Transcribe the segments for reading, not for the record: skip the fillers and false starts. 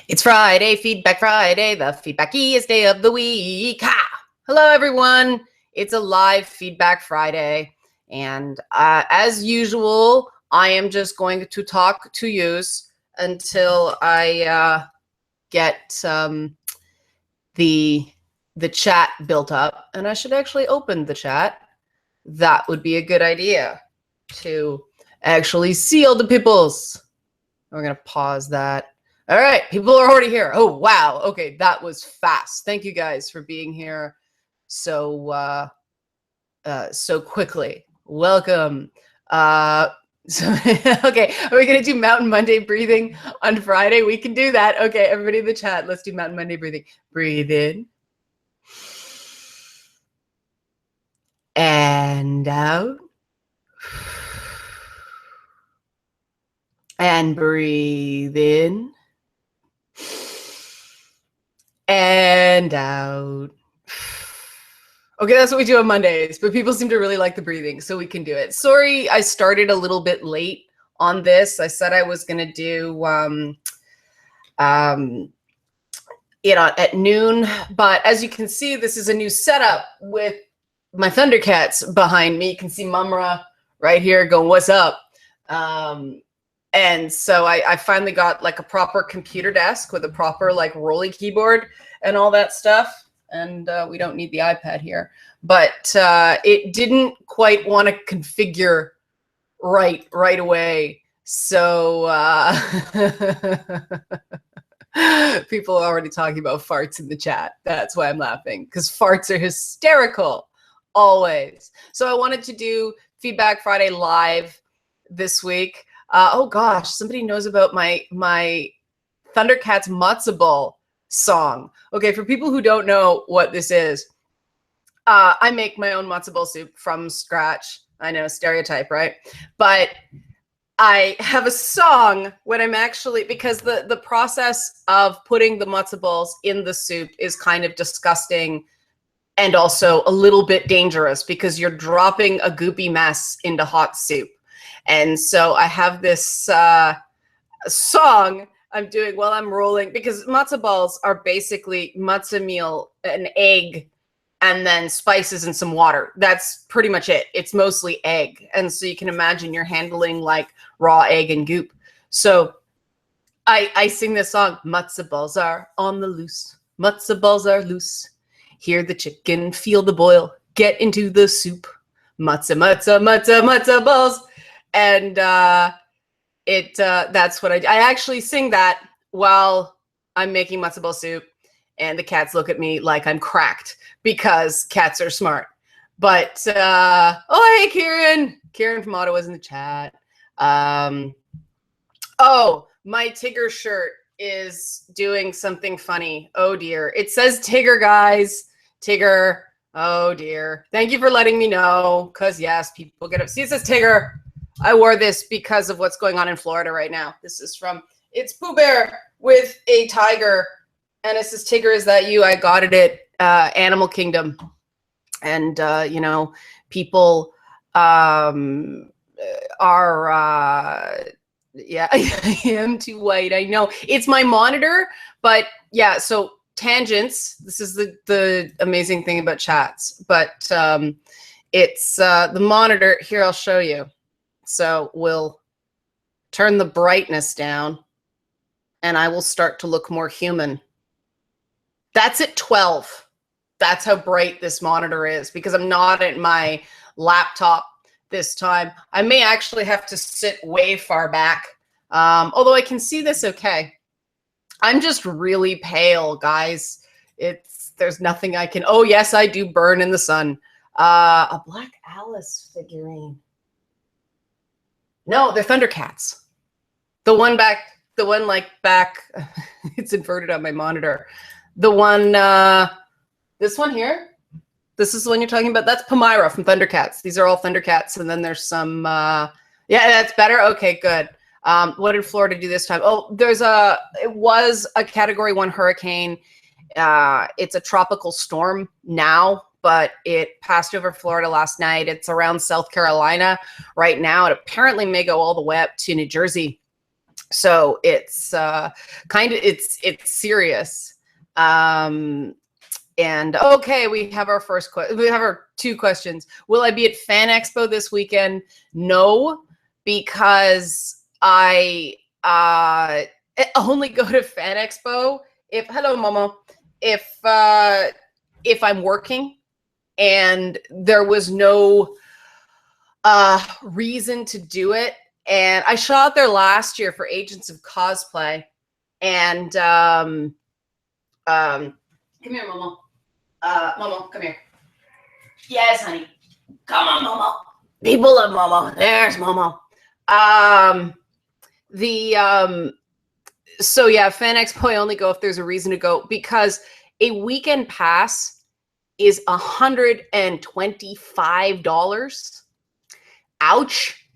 It's Friday, Feedback Friday, the feedbackiest day of the week. Ha! Hello, everyone. It's a live Feedback Friday. And as usual, I am just going to talk to yous until I get the chat built up. And I should actually open the chat. That would be a good idea to actually see all the peoples. We're going to pause that. All right, people are already here. Oh, wow. Okay, that was fast. Thank you guys for being here so quickly. Welcome. Okay, are we gonna do Mountain Monday breathing on Friday? We can do that. Okay, everybody in the chat, let's do Mountain Monday breathing. Breathe in. And out. And breathe in. And out. Okay, that's what we do on Mondays, but people seem to really like the breathing, so we can do it. Sorry, I started a little bit late on this. I said I was going to do at noon, but as you can see, this is a new setup with my Thundercats behind me. You can see Mumra right here going, "What's up?" And so I finally got like a proper computer desk with a proper like rolly keyboard and all that stuff. And we don't need the iPad here. But it didn't quite want to configure right away. So people are already talking about farts in the chat. That's why I'm laughing, because farts are hysterical always. So I wanted to do Feedback Friday live this week. Oh gosh, somebody knows about my Thundercats matzo ball song. Okay, for people who don't know what this is, I make my own matzo ball soup from scratch. I know, stereotype, right? But I have a song when I'm actually, because the process of putting the matzo balls in the soup is kind of disgusting and also a little bit dangerous because you're dropping a goopy mess into hot soup. And so I have this song I'm doing while I'm rolling, because matzo balls are basically matzo meal, an egg, and then spices and some water. That's pretty much it. It's mostly egg. And so you can imagine you're handling like raw egg and goop. So I sing this song, matzo balls are on the loose. Matzo balls are loose. Hear the chicken, feel the boil, get into the soup. Matzo, matzo, matzo, matzo balls. And that's what I do. I actually sing that while I'm making matzo ball soup, and the cats look at me like I'm cracked because cats are smart. But oh, hey, Kieran from Ottawa's in the chat. Oh, my Tigger shirt is doing something funny. Oh dear, it says Tigger, guys. Tigger. Oh dear. Thank you for letting me know, because yes, people get up. See, it says Tigger. I wore this because of what's going on in Florida right now. This is from, it's Pooh Bear with a tiger. And it says, "Tigger, is that you?" I got it at Animal Kingdom. And, you know, people are, yeah, I am too white. I know. It's my monitor. But yeah, so tangents. This is the amazing thing about chats. But it's the monitor. Here, I'll show you. So we'll turn the brightness down and I will start to look more human. That's at 12. That's how bright this monitor is, because I'm not at my laptop this time. I may actually have to sit way far back, although I can see this okay. I'm just really pale, guys. There's nothing I can, oh yes, I do burn in the sun. A Black Alice figurine. No, they're Thundercats. The one back, it's inverted on my monitor. The one, this one here, this is the one you're talking about. That's Palmyra from Thundercats. These are all Thundercats. And then there's some, yeah, that's better. Okay, good. What did Florida do this time? Oh, it was a Category 1 hurricane. It's a tropical storm now, but it passed over Florida last night. It's around South Carolina right now. It apparently may go all the way up to New Jersey. So it's it's serious. And okay, we have our first question. We have our 2 questions. Will I be at Fan Expo this weekend? No, because I only go to Fan Expo if hello Momo, if I'm working, and there was no reason to do it. And I shot there last year for Agents of Cosplay, and come here, Momo. Momo, come here. Yes, honey. Come on, Momo. People love Momo. There's Momo. So yeah, Fan Expo I only go if there's a reason to go, because a weekend pass is $125. Ouch.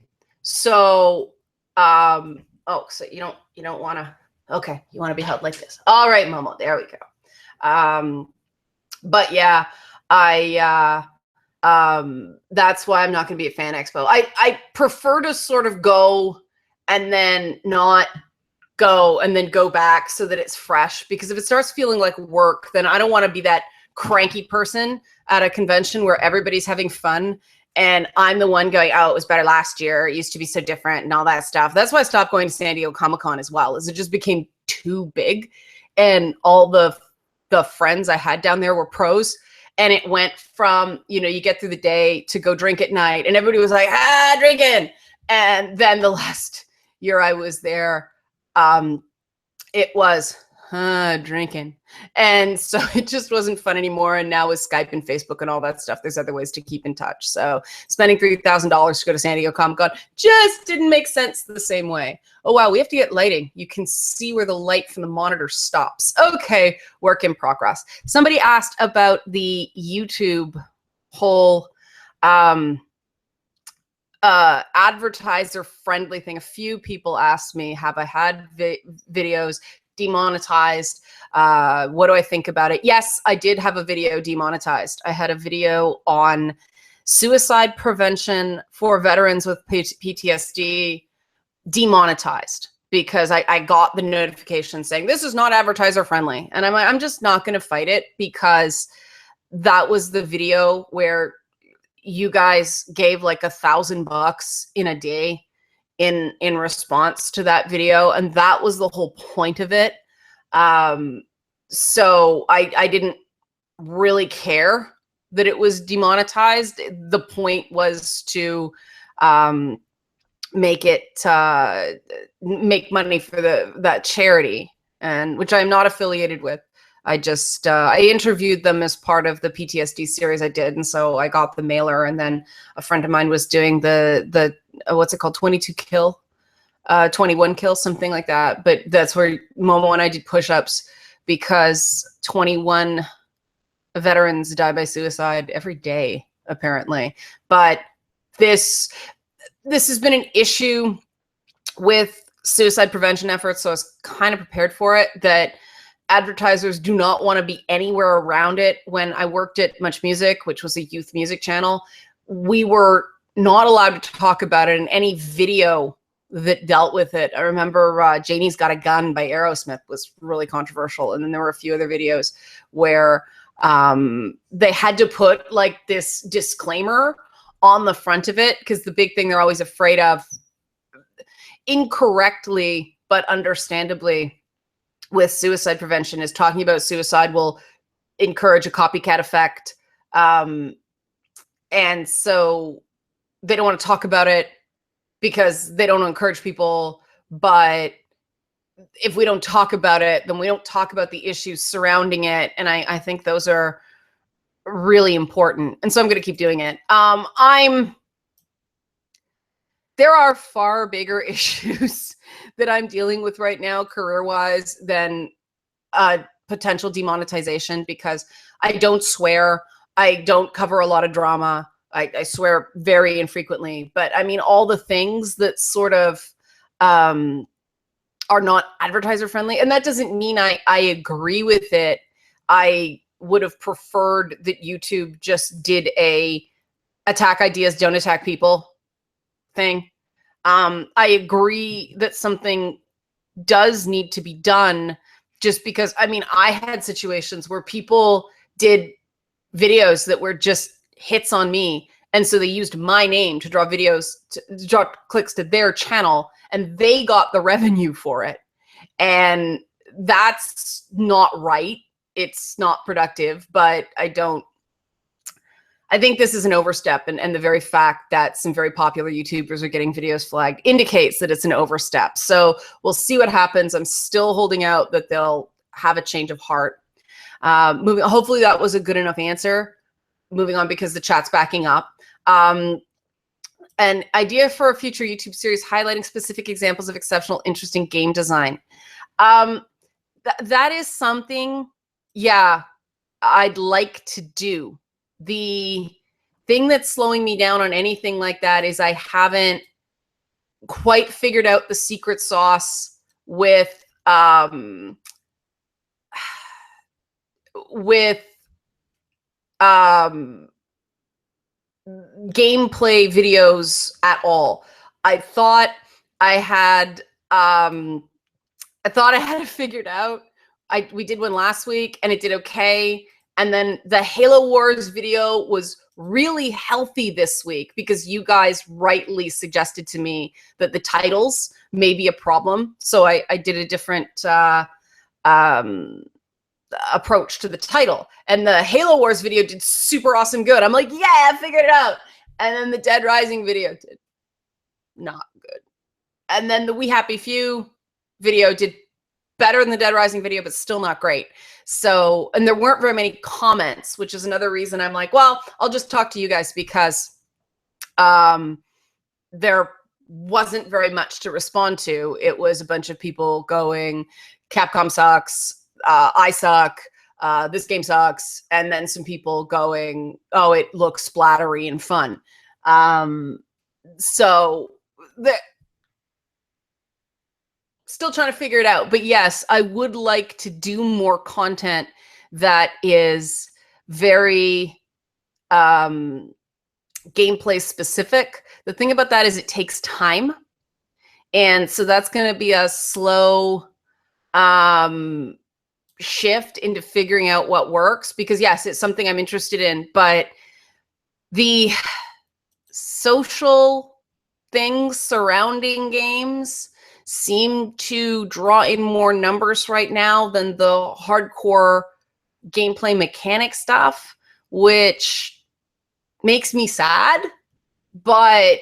So oh, so you don't want to, okay, you want to be held like this. All right, Momo, there we go. But yeah, that's why I'm not going to be at Fan Expo. I prefer to sort of go and then not go and then go back so that it's fresh, because if it starts feeling like work, then I don't want to be that cranky person at a convention where everybody's having fun and I'm the one going, oh, it was better last year, it used to be so different and all that stuff. That's why I stopped going to San Diego Comic-Con as well, is it just became too big, and all the friends I had down there were pros, and it went from, you get through the day to go drink at night, and everybody was like, drinking. And then the last year I was there, it was drinking. And so it just wasn't fun anymore. And now with Skype and Facebook and all that stuff, there's other ways to keep in touch. So spending $3,000 to go to San Diego Comic-Con just didn't make sense the same way. Oh, wow, we have to get lighting. You can see where the light from the monitor stops. Okay, work in progress. Somebody asked about the YouTube whole advertiser friendly thing. A few people asked me, have I had videos demonetized? What do I think about it? Yes, I did have a video demonetized. I had a video on suicide prevention for veterans with PTSD demonetized because I got the notification saying this is not advertiser friendly. And I'm like, I'm just not going to fight it, because that was the video where you guys gave like $1,000 in a day in response to that video, and that was the whole point of it. So I didn't really care that it was demonetized. The point was to make money for that charity, and which I'm not affiliated with. I just I interviewed them as part of the PTSD series I did, and so I got the mailer. And then a friend of mine was doing the what's it called, 21 kill, something like that. But that's where Momo and I did push-ups, because 21 veterans die by suicide every day, apparently. But this has been an issue with suicide prevention efforts, so I was kind of prepared for it, that advertisers do not want to be anywhere around it. When I worked at Much Music, which was a youth music channel, we were not allowed to talk about it in any video that dealt with it. I remember Janie's Got a Gun by Aerosmith was really controversial. And then there were a few other videos where they had to put like this disclaimer on the front of it, because the big thing they're always afraid of, incorrectly but understandably, with suicide prevention, is talking about suicide will encourage a copycat effect. And so they don't want to talk about it because they don't encourage people. But if we don't talk about it, then we don't talk about the issues surrounding it. And I think those are really important. And so I'm going to keep doing it. There are far bigger issues that I'm dealing with right now, career-wise, than potential demonetization, because I don't swear. I don't cover a lot of drama. I swear very infrequently. But I mean, all the things that sort of are not advertiser-friendly. And that doesn't mean I agree with it. I would have preferred that YouTube just did a attack ideas, don't attack people thing. I agree that something does need to be done, just because, I mean, I had situations where people did videos that were just hits on me. And so they used my name to draw videos, to draw clicks to their channel, and they got the revenue for it. And that's not right. It's not productive, but I think this is an overstep, and the very fact that some very popular YouTubers are getting videos flagged indicates that it's an overstep. So we'll see what happens. I'm still holding out that they'll have a change of heart. Hopefully that was a good enough answer. Moving on, because the chat's backing up. An idea for a future YouTube series highlighting specific examples of exceptional, interesting game design. That is something, yeah, I'd like to do. The thing that's slowing me down on anything like that is I haven't quite figured out the secret sauce with gameplay videos at all. I thought I had it figured out. We did one last week and it did okay. And then the Halo Wars video was really healthy this week because you guys rightly suggested to me that the titles may be a problem. So I did a different approach to the title. And the Halo Wars video did super awesome good. I'm like, yeah, I figured it out. And then the Dead Rising video did not good. And then the We Happy Few video did better than the Dead Rising video, but still not great. So, and there weren't very many comments, which is another reason I'm like, well, I'll just talk to you guys, because there wasn't very much to respond to. It was a bunch of people going, Capcom sucks, I suck, this game sucks, and then some people going, oh, it looks splattery and fun. So still trying to figure it out. But yes, I would like to do more content that is very gameplay specific. The thing about that is it takes time. And so that's going to be a slow shift into figuring out what works, because yes, it's something I'm interested in, but the social things surrounding games seem to draw in more numbers right now than the hardcore gameplay mechanic stuff, which makes me sad, but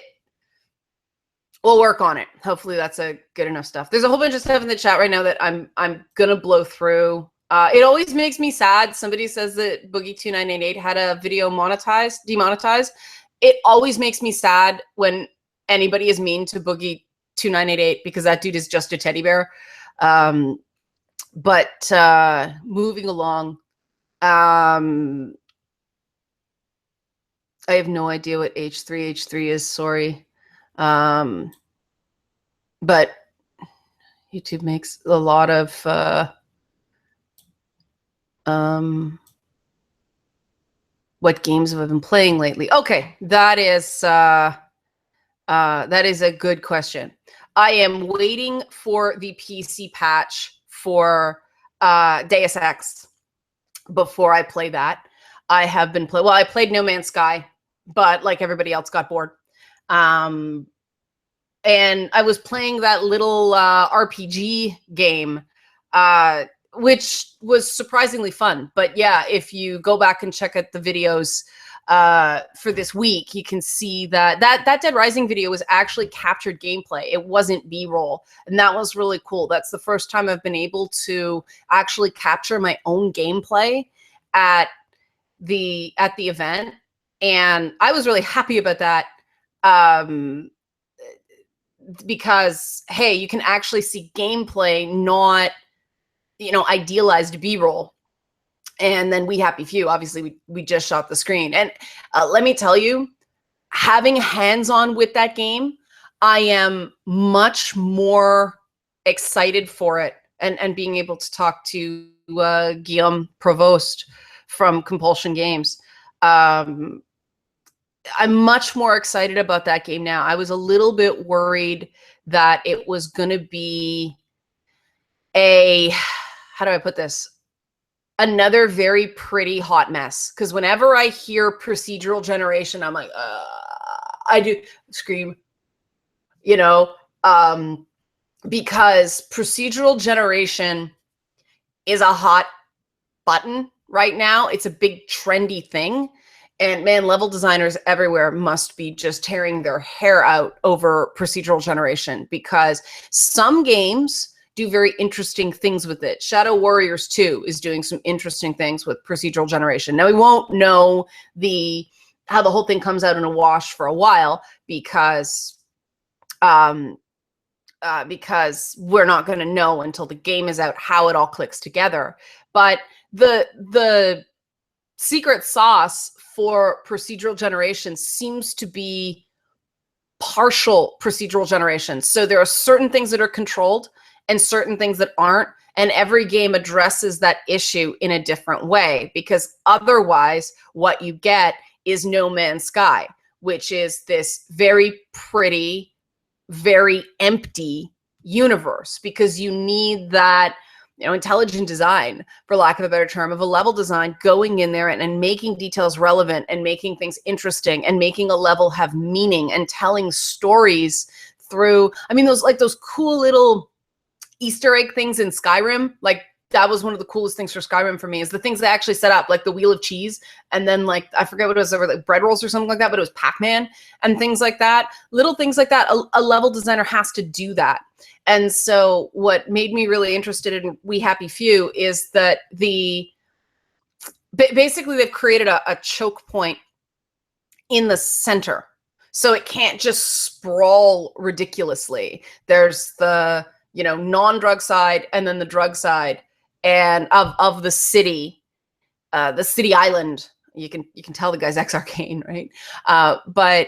we'll work on it. Hopefully that's a good enough stuff. There's a whole bunch of stuff in the chat right now that I'm gonna blow through. It always makes me sad. Somebody says that Boogie2988 had a video demonetized. It always makes me sad when anybody is mean to Boogie2988, because that dude is just a teddy bear. But moving along, I have no idea what H3 is, sorry. But YouTube makes a lot of what games have I been playing lately? Okay, that is a good question. I am waiting for the PC patch for Deus Ex before I play that. I have been well, I played No Man's Sky, but like everybody else got bored. And I was playing that little RPG game, which was surprisingly fun. But yeah, if you go back and check out the videos for this week, you can see that Dead Rising video was actually captured gameplay. It wasn't B-roll, and that was really cool. That's the first time I've been able to actually capture my own gameplay at the event, and I was really happy about that. Because hey, you can actually see gameplay, not, you know, idealized B-roll. And then We Happy Few, obviously we just shot the screen. And let me tell you, having hands-on with that game, I am much more excited for it. And being able to talk to Guillaume Provost from Compulsion Games, I'm much more excited about that game now. I was a little bit worried that it was going to be how do I put this? Another very pretty hot mess. Because whenever I hear procedural generation, I'm like, I do scream, you know, because procedural generation is a hot button right now. It's a big trendy thing. And man, level designers everywhere must be just tearing their hair out over procedural generation, because some games do very interesting things with it. Shadow Warriors 2 is doing some interesting things with procedural generation. Now, we won't know how the whole thing comes out in a wash for a while, because we're not going to know until the game is out how it all clicks together. But the secret sauce for procedural generation seems to be partial procedural generation. So there are certain things that are controlled and certain things that aren't, and every game addresses that issue in a different way, because otherwise what you get is No Man's Sky, which is this very pretty, very empty universe, because you need that, you know, intelligent design, for lack of a better term, of a level design going in there and making details relevant and making things interesting and making a level have meaning and telling stories through, I mean, those cool little Easter egg things in Skyrim. Like, that was one of the coolest things for Skyrim for me, is the things they actually set up, like the Wheel of Cheese, and then like, I forget what it was, over like bread rolls or something like that, but it was Pac-Man and things like that. Little things like that. A level designer has to do that. And so what made me really interested in We Happy Few is that basically they've created a choke point in the center, so it can't just sprawl ridiculously. There's the, you know, non-drug side and then the drug side, and of the city island. You can tell the guy's ex-Arcane, right? But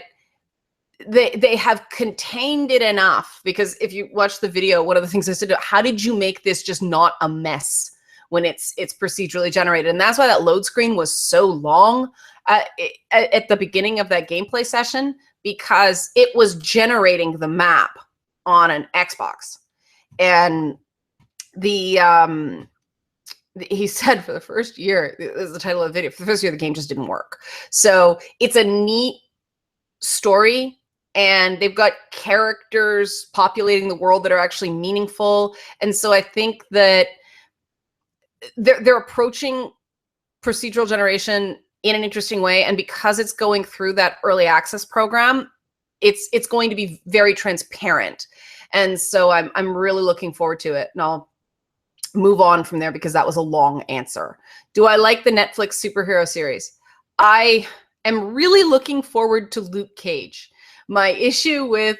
they have contained it enough, because if you watch the video, one of the things I said, how did you make this just not a mess when it's procedurally generated? And that's why that load screen was so long at the beginning of that gameplay session, because it was generating the map on an Xbox. And he said for the first year, this is the title of the video, for the first year the game just didn't work. So it's a neat story, and they've got characters populating the world that are actually meaningful. And so I think that they're approaching procedural generation in an interesting way, and because it's going through that early access program, it's going to be very transparent. And so I'm really looking forward to it. And I'll move on from there, because that was a long answer. Do I like the Netflix superhero series? I am really looking forward to Luke Cage. My issue with,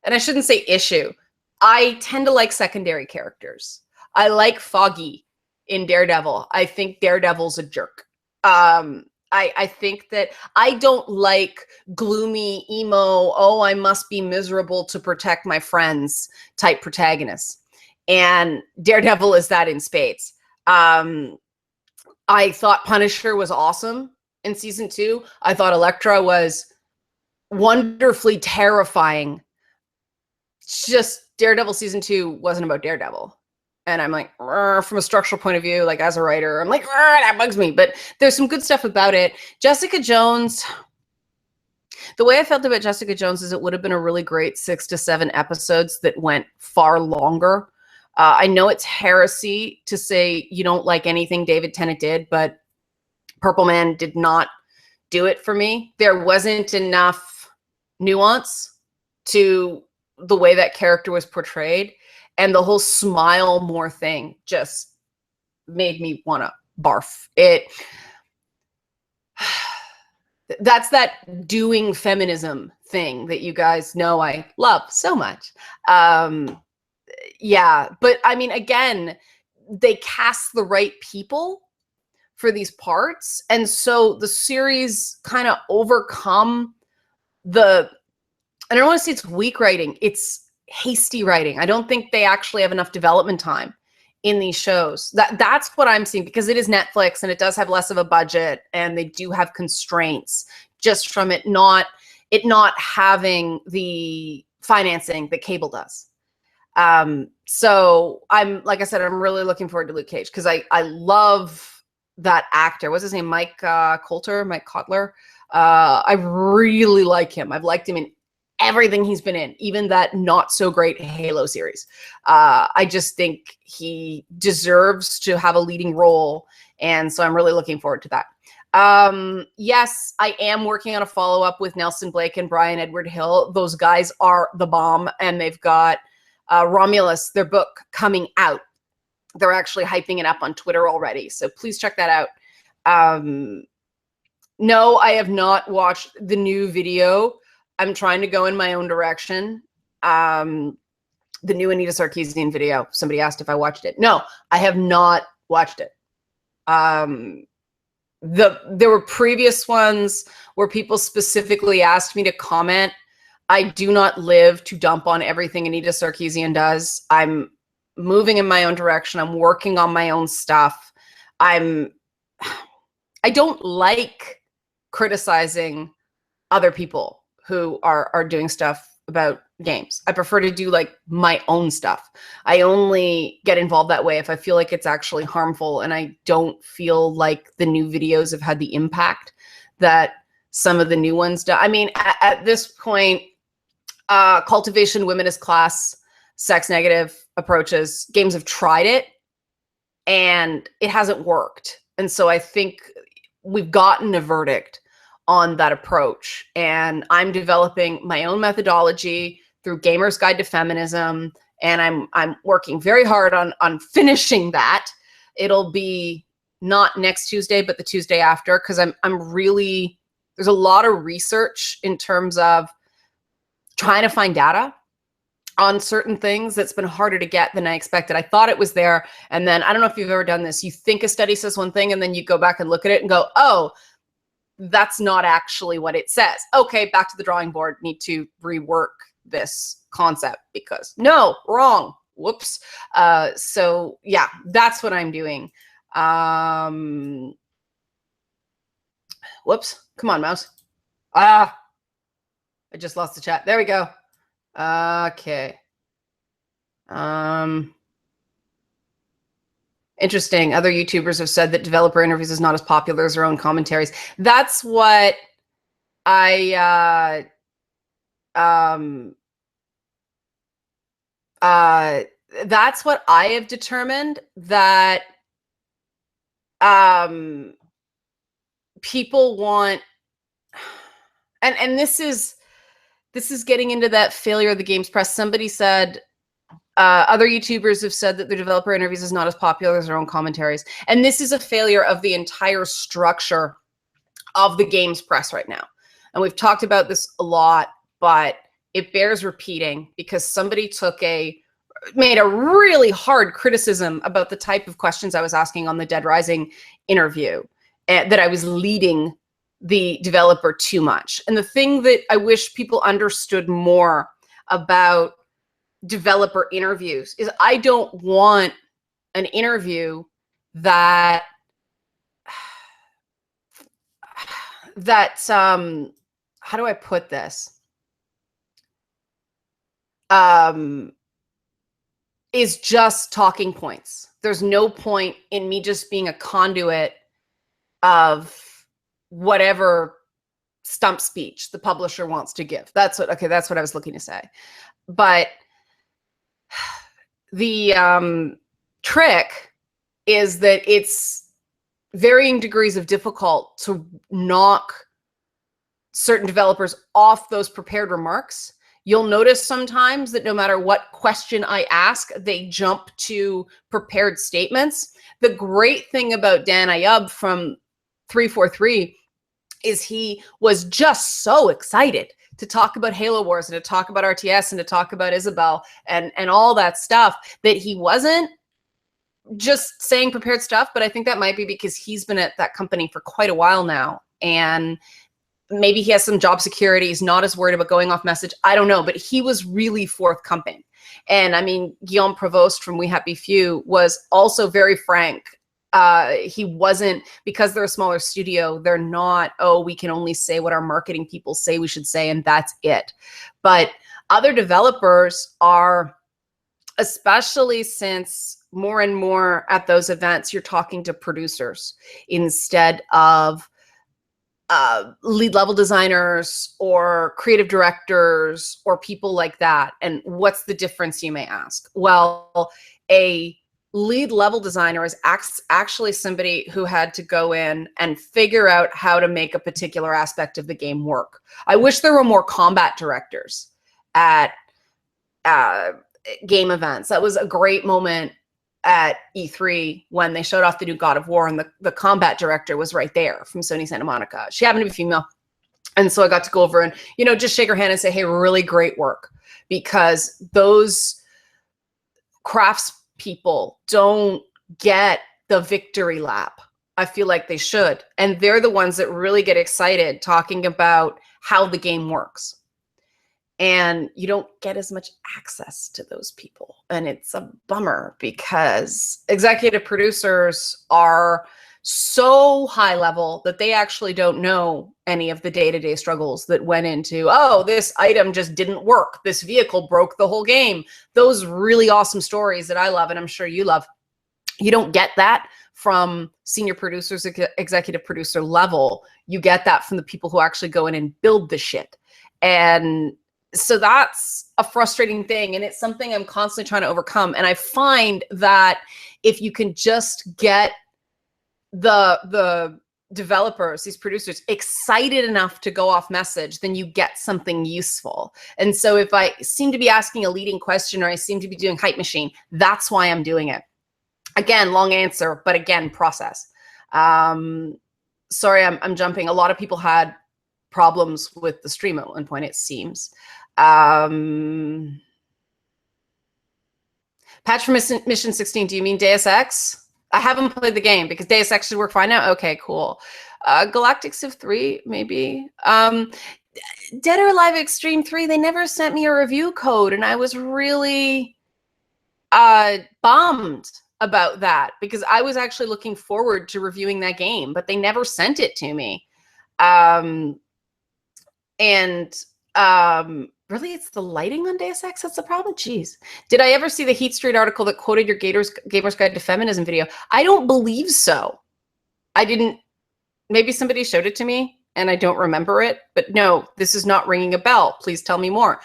and I shouldn't say issue, I tend to like secondary characters. I like Foggy in Daredevil. I think Daredevil's a jerk. I think that I don't like gloomy, emo, oh, I must be miserable to protect my friends type protagonists. And Daredevil is that in spades. I thought Punisher was awesome in season 2. I thought Elektra was wonderfully terrifying. Just Daredevil season 2 wasn't about Daredevil. And I'm like, from a structural point of view, like as a writer, I'm like, that bugs me. But there's some good stuff about it. Jessica Jones, the way I felt about Jessica Jones is it would have been a really great 6 to 7 episodes that went far longer. I know it's heresy to say you don't like anything David Tennant did, but Purple Man did not do it for me. There wasn't enough nuance to the way that character was portrayed. And the whole smile more thing just made me want to barf. That's that doing feminism thing that you guys know I love so much. Yeah, but I mean, again, they cast the right people for these parts. And so the series kind of overcome I don't want to say it's weak writing. It's hasty writing. I don't think they actually have enough development time in these shows. That's what I'm seeing, because it is Netflix and it does have less of a budget and they do have constraints just from it not having the financing that cable does. So I'm, like I said, I'm really looking forward to Luke Cage because I love that actor. What's his name? Mike Kotler. I really like him. I've liked him in everything he's been in, even that not so great Halo series. I just think he deserves to have a leading role. And so I'm really looking forward to that. Yes, I am working on a follow-up with Nelson Blake and Brian Edward Hill. Those guys are the bomb, and they've got Romulus, their book, coming out. They're actually hyping it up on Twitter already, so please check that out. No, I have not watched the new video. I'm trying to go in my own direction. The new Anita Sarkeesian video. Somebody asked if I watched it. No, I have not watched it. There were previous ones where people specifically asked me to comment. I do not live to dump on everything Anita Sarkeesian does. I'm moving in my own direction. I'm working on my own stuff. I don't like criticizing other people who are doing stuff about games. I prefer to do like my own stuff. I only get involved that way if I feel like it's actually harmful and I don't feel like the new videos have had the impact that some of the new ones do. I mean, at this point, cultivation, womenist class, sex negative approaches, games have tried it and it hasn't worked. And so I think we've gotten a verdict on that approach. And I'm developing my own methodology through Gamer's Guide to Feminism. And I'm working very hard on finishing that. It'll be not next Tuesday, but the Tuesday after, because I'm really, there's a lot of research in terms of trying to find data on certain things that's been harder to get than I expected. I thought it was there. And then I don't know if you've ever done this. You think a study says one thing and then you go back and look at it and go, oh, that's not actually what it says. Okay, back to the drawing board, need to rework this concept because no, wrong, whoops. So yeah, that's what I'm doing. Whoops, come on, mouse. I just lost the chat. There we go. Okay. Interesting. Other YouTubers have said that developer interviews is not as popular as their own commentaries. That's what I that's what I have determined, that people want, and this is getting into that failure of the games press. Somebody said other YouTubers have said that their developer interviews is not as popular as their own commentaries. And this is a failure of the entire structure of the games press right now. And we've talked about this a lot, but it bears repeating because somebody made a really hard criticism about the type of questions I was asking on the Dead Rising interview, that I was leading the developer too much. And the thing that I wish people understood more about developer interviews is I don't want an interview that how do I put this, is just talking points. There's no point in me just being a conduit of whatever stump speech the publisher wants to give. That's what I was looking to say. But the trick is that it's varying degrees of difficult to knock certain developers off those prepared remarks. You'll notice sometimes that no matter what question I ask, they jump to prepared statements. The great thing about Dan Ayub from 343 is he was just so excited to talk about Halo Wars and to talk about RTS and to talk about Isabel and all that stuff, that he wasn't just saying prepared stuff. But I think that might be because he's been at that company for quite a while now. And maybe he has some job security. He's not as worried about going off message. I don't know, but he was really forthcoming. And I mean, Guillaume Provost from We Happy Few was also very frank. He wasn't, because they're a smaller studio, they're not, oh, we can only say what our marketing people say we should say, and that's it. But other developers are especially since more and more at those events, you're talking to producers instead of lead level designers or creative directors or people like that. And what's the difference, you may ask? Well, a lead level designer is actually somebody who had to go in and figure out how to make a particular aspect of the game work. I wish there were more combat directors at game events. That was a great moment at E3 when they showed off the new God of War, and the combat director was right there from Sony Santa Monica. She happened to be female. And so I got to go over and, you know, just shake her hand and say, hey, really great work. Because those crafts people don't get the victory lap. I feel like they should. And they're the ones that really get excited talking about how the game works. And you don't get as much access to those people. And it's a bummer because executive producers are so high level that they actually don't know any of the day-to-day struggles that went into, oh, this item just didn't work. This vehicle broke the whole game. Those really awesome stories that I love, and I'm sure you love. You don't get that from senior producers, executive producer level. You get that from the people who actually go in and build the shit. And so that's a frustrating thing, and it's something I'm constantly trying to overcome. And I find that if you can just get the developers, these producers, excited enough to go off message, then you get something useful. And so if I seem to be asking a leading question or I seem to be doing hype machine, that's why I'm doing it. Again, long answer, but again, process. Sorry, I'm jumping. A lot of people had problems with the stream at one point, it seems. Patch for Mission 16, do you mean Deus Ex? I haven't played the game because Deus Ex should work fine now. Okay, cool. Galactic Civ 3, maybe. Dead or Alive Extreme 3, they never sent me a review code, and I was really bummed about that because I was actually looking forward to reviewing that game, but they never sent it to me. Really, it's the lighting on Deus Ex that's the problem? Jeez. Did I ever see the Heat Street article that quoted your Gamer's Guide to Feminism video? I don't believe so. I didn't. Maybe somebody showed it to me and I don't remember it. But no, this is not ringing a bell. Please tell me more.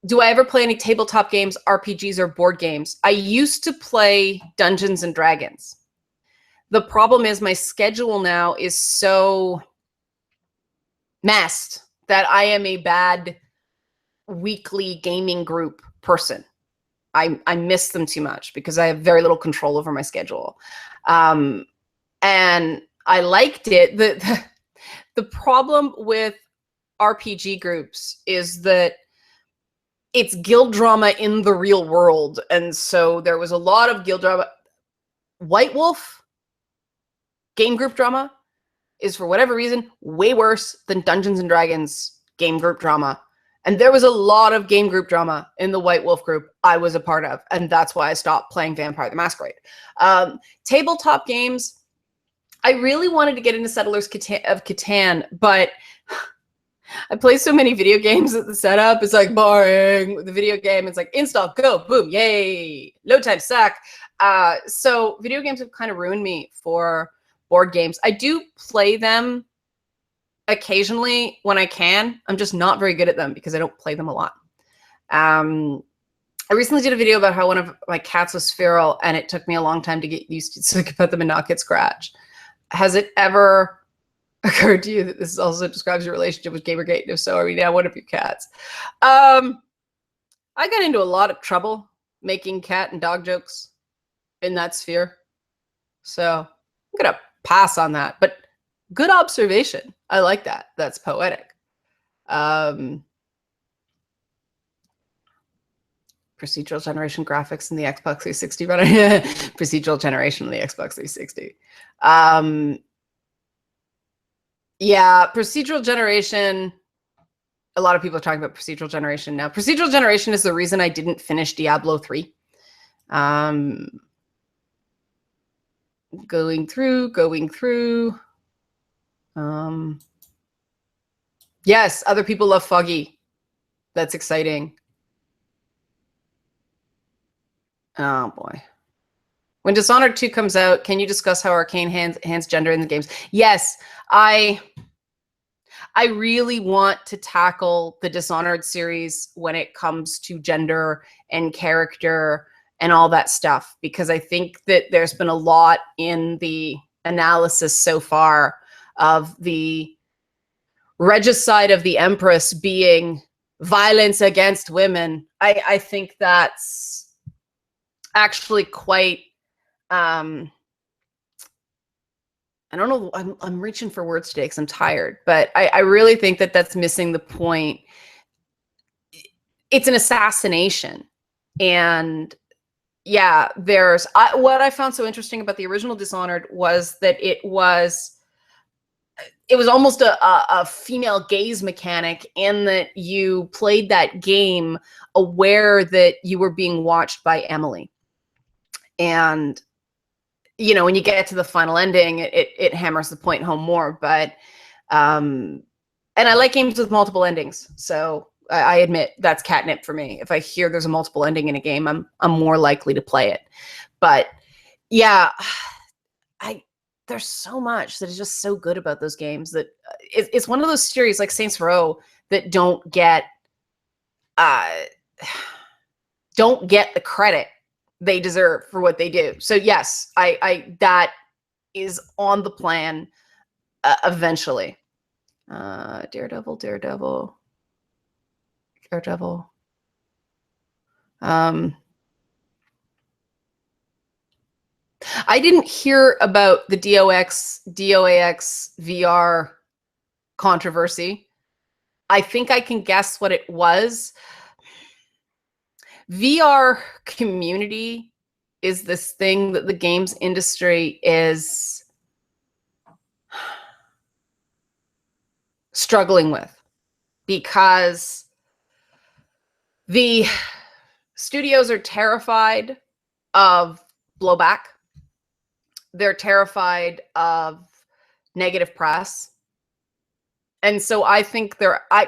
Do I ever play any tabletop games, RPGs, or board games? I used to play Dungeons and Dragons. The problem is my schedule now is so messed that I am a bad weekly gaming group person. I miss them too much because I have very little control over my schedule. And I liked it. The problem with RPG groups is that it's guild drama in the real world. And so there was a lot of guild drama. White Wolf game group drama is, for whatever reason, way worse than Dungeons and Dragons game group drama. And there was a lot of game group drama in the White Wolf group I was a part of, and that's why I stopped playing Vampire the Masquerade. Tabletop games, I really wanted to get into Settlers of Catan, but I play so many video games that the setup is like boring. The video game, it's like install, go, boom, yay, load time suck. So video games have kind of ruined me for board games. I do play them occasionally when I can. I'm just not very good at them because I don't play them a lot. I recently did a video about how one of my cats was feral and it took me a long time to get used to it so I could pet them and not get scratched. Has it ever occurred to you that this also describes your relationship with Gamergate? And if so, are we now one of your cats? I got into a lot of trouble making cat and dog jokes in that sphere. So I'm going to pass on that, but good observation. I like that. That's poetic. Procedural generation graphics in the Xbox 360, but procedural generation in the Xbox 360. Yeah, procedural generation. A lot of people are talking about procedural generation now. Procedural generation is the reason I didn't finish Diablo 3. Going through. Yes, other people love Foggy. That's exciting. Oh boy. When Dishonored 2 comes out, can you discuss how Arcane hands gender in the games? Yes, I really want to tackle the Dishonored series when it comes to gender and character and all that stuff, because I think that there's been a lot in the analysis so far of the regicide of the Empress being violence against women. I think that's actually quite I don't know, I'm reaching for words today because I'm tired, but I really think that that's missing the point. It's an assassination. And yeah, there's what I found so interesting about the original Dishonored was that it was almost a female gaze mechanic, in that you played that game aware that you were being watched by Emily. And you know, when you get to the final ending, it hammers the point home more. But and I like games with multiple endings, so I admit that's catnip for me. If I hear there's a multiple ending in a game, I'm more likely to play it. But yeah, there's so much that is just so good about those games that it's one of those series like Saints Row that don't get the credit they deserve for what they do. So yes, I that is on the plan eventually. Daredevil. I didn't hear about the DOAX VR controversy. I think I can guess what it was. VR community is this thing that the games industry is struggling with, because the studios are terrified of blowback. They're terrified of negative press. And so I think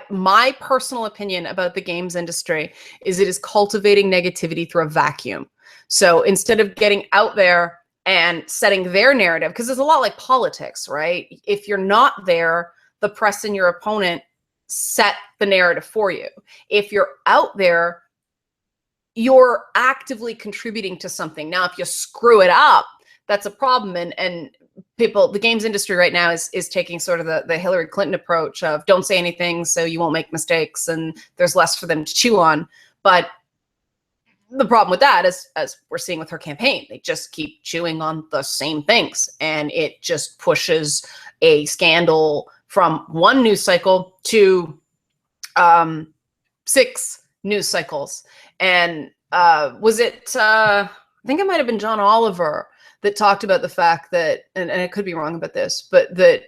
my personal opinion about the games industry is it is cultivating negativity through a vacuum. So instead of getting out there and setting their narrative, because it's a lot like politics, right? If you're not there, the press and your opponent set the narrative for you. If you're out there, you're actively contributing to something. Now, if you screw it up, that's a problem. And people, the games industry right now is taking sort of the Hillary Clinton approach of don't say anything so you won't make mistakes and there's less for them to chew on. But the problem with that is, as we're seeing with her campaign, they just keep chewing on the same things, and it just pushes a scandal from one news cycle to 6 news cycles. And was it, I think it might have been John Oliver that talked about the fact that, and I could be wrong about this, but that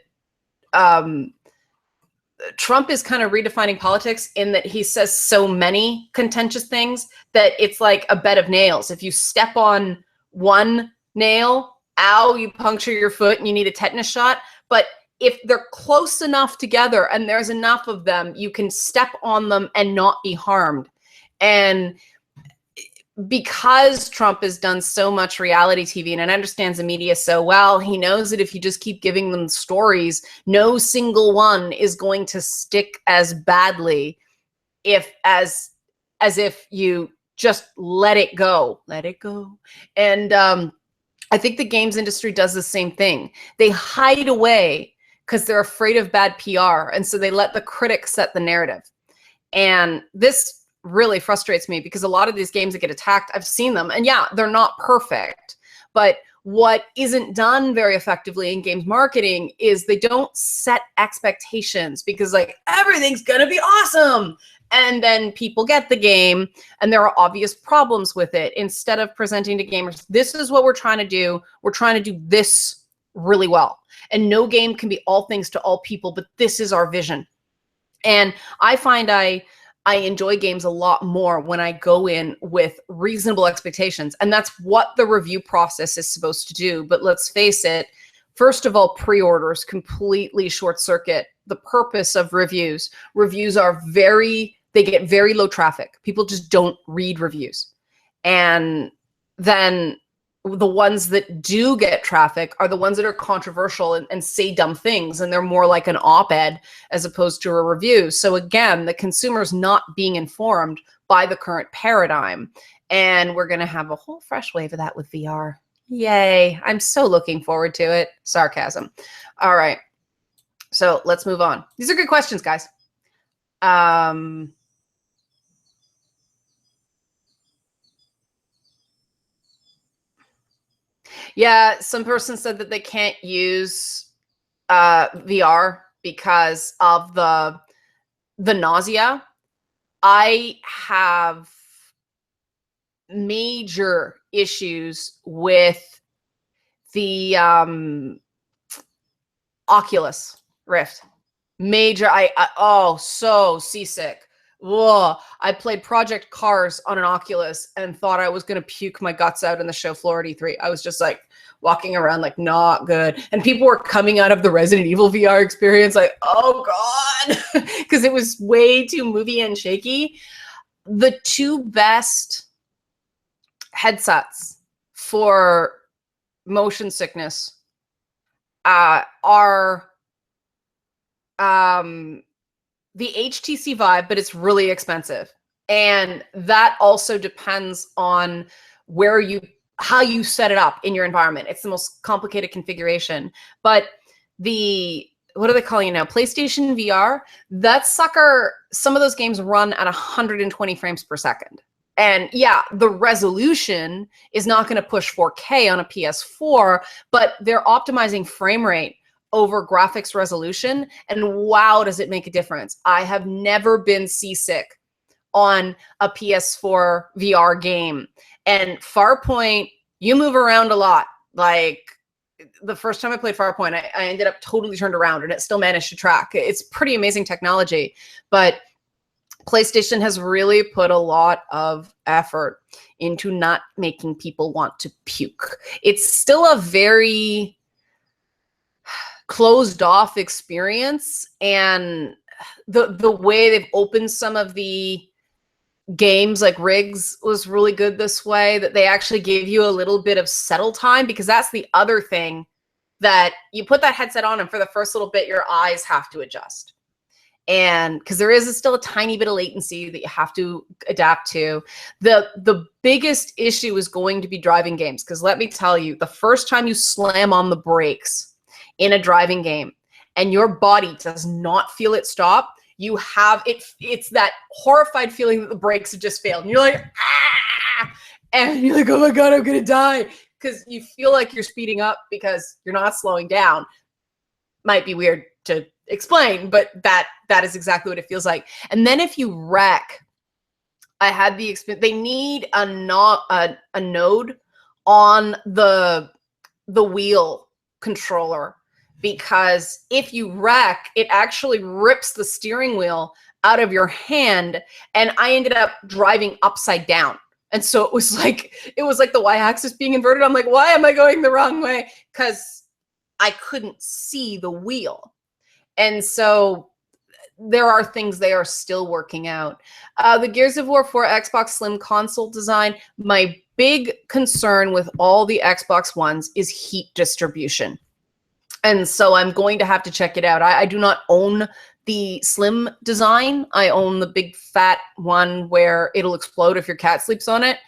Trump is kind of redefining politics in that he says so many contentious things that it's like a bed of nails. If you step on one nail, ow, you puncture your foot and you need a tetanus shot. But if they're close enough together and there's enough of them, you can step on them and not be harmed. And because Trump has done so much reality TV and understands the media so well, he knows that if you just keep giving them stories, no single one is going to stick as badly as if you just let it go. And I think the games industry does the same thing. They hide away because they're afraid of bad PR. And so they let the critics set the narrative. And this really frustrates me because a lot of these games that get attacked, I've seen them, and yeah, they're not perfect. But what isn't done very effectively in games marketing is they don't set expectations, because like everything's gonna be awesome. And then people get the game and there are obvious problems with it. Instead of presenting to gamers, this is what we're trying to do. We're trying to do this really well. And no game can be all things to all people, but this is our vision. And I find I enjoy games a lot more when I go in with reasonable expectations. And that's what the review process is supposed to do. But let's face it, first of all, pre-orders completely short circuit the purpose of reviews. Reviews are they get very low traffic. People just don't read reviews. And then the ones that do get traffic are the ones that are controversial and say dumb things, and they're more like an op-ed as opposed to a review. So again, the consumer's not being informed by the current paradigm, and we're going to have a whole fresh wave of that with VR. Yay. I'm so looking forward to it. Sarcasm. All right. So let's move on. These are good questions, guys. Yeah, some person said that they can't use VR because of the nausea. I have major issues with the Oculus Rift. Major. Oh, so seasick. Whoa. I played Project Cars on an Oculus and thought I was going to puke my guts out in the show floor at E3. I was just like walking around like not good. And people were coming out of the Resident Evil VR experience like, oh God, because it was way too movie and shaky. The two best headsets for motion sickness are the HTC Vive, but it's really expensive. And that also depends on how you set it up in your environment. It's the most complicated configuration. But what are they calling it now? PlayStation VR, that sucker, some of those games run at 120 frames per second. And yeah, the resolution is not going to push 4K on a PS4, but they're optimizing frame rate over graphics resolution, and wow, does it make a difference. I have never been seasick on a PS4 VR game. And Farpoint, you move around a lot. Like the first time I played Farpoint, I ended up totally turned around and it still managed to track. It's pretty amazing technology, but PlayStation has really put a lot of effort into not making people want to puke. It's still a very closed off experience, and the way they've opened some of the games like Rigs was really good this way, that they actually gave you a little bit of settle time, because that's the other thing, that you put that headset on and for the first little bit your eyes have to adjust, and because there is still a tiny bit of latency that you have to adapt to. The biggest issue is going to be driving games, because let me tell you, the first time you slam on the brakes in a driving game and your body does not feel it stop, you have it's that horrified feeling that the brakes have just failed, and you're like, ah, and you're like, oh my God, I'm gonna die, because you feel like you're speeding up because you're not slowing down. Might be weird to explain, but that is exactly what it feels like. And then if you wreck, I had the experience, they need a node on the wheel controller, because if you wreck, it actually rips the steering wheel out of your hand, and I ended up driving upside down. And so it was like the y-axis being inverted. I'm like, why am I going the wrong way? Because I couldn't see the wheel. And so there are things they are still working out. The Gears of War 4 Xbox Slim console design, my big concern with all the Xbox Ones is heat distribution. And so I'm going to have to check it out. I do not own the slim design. I own the big fat one where it'll explode if your cat sleeps on it.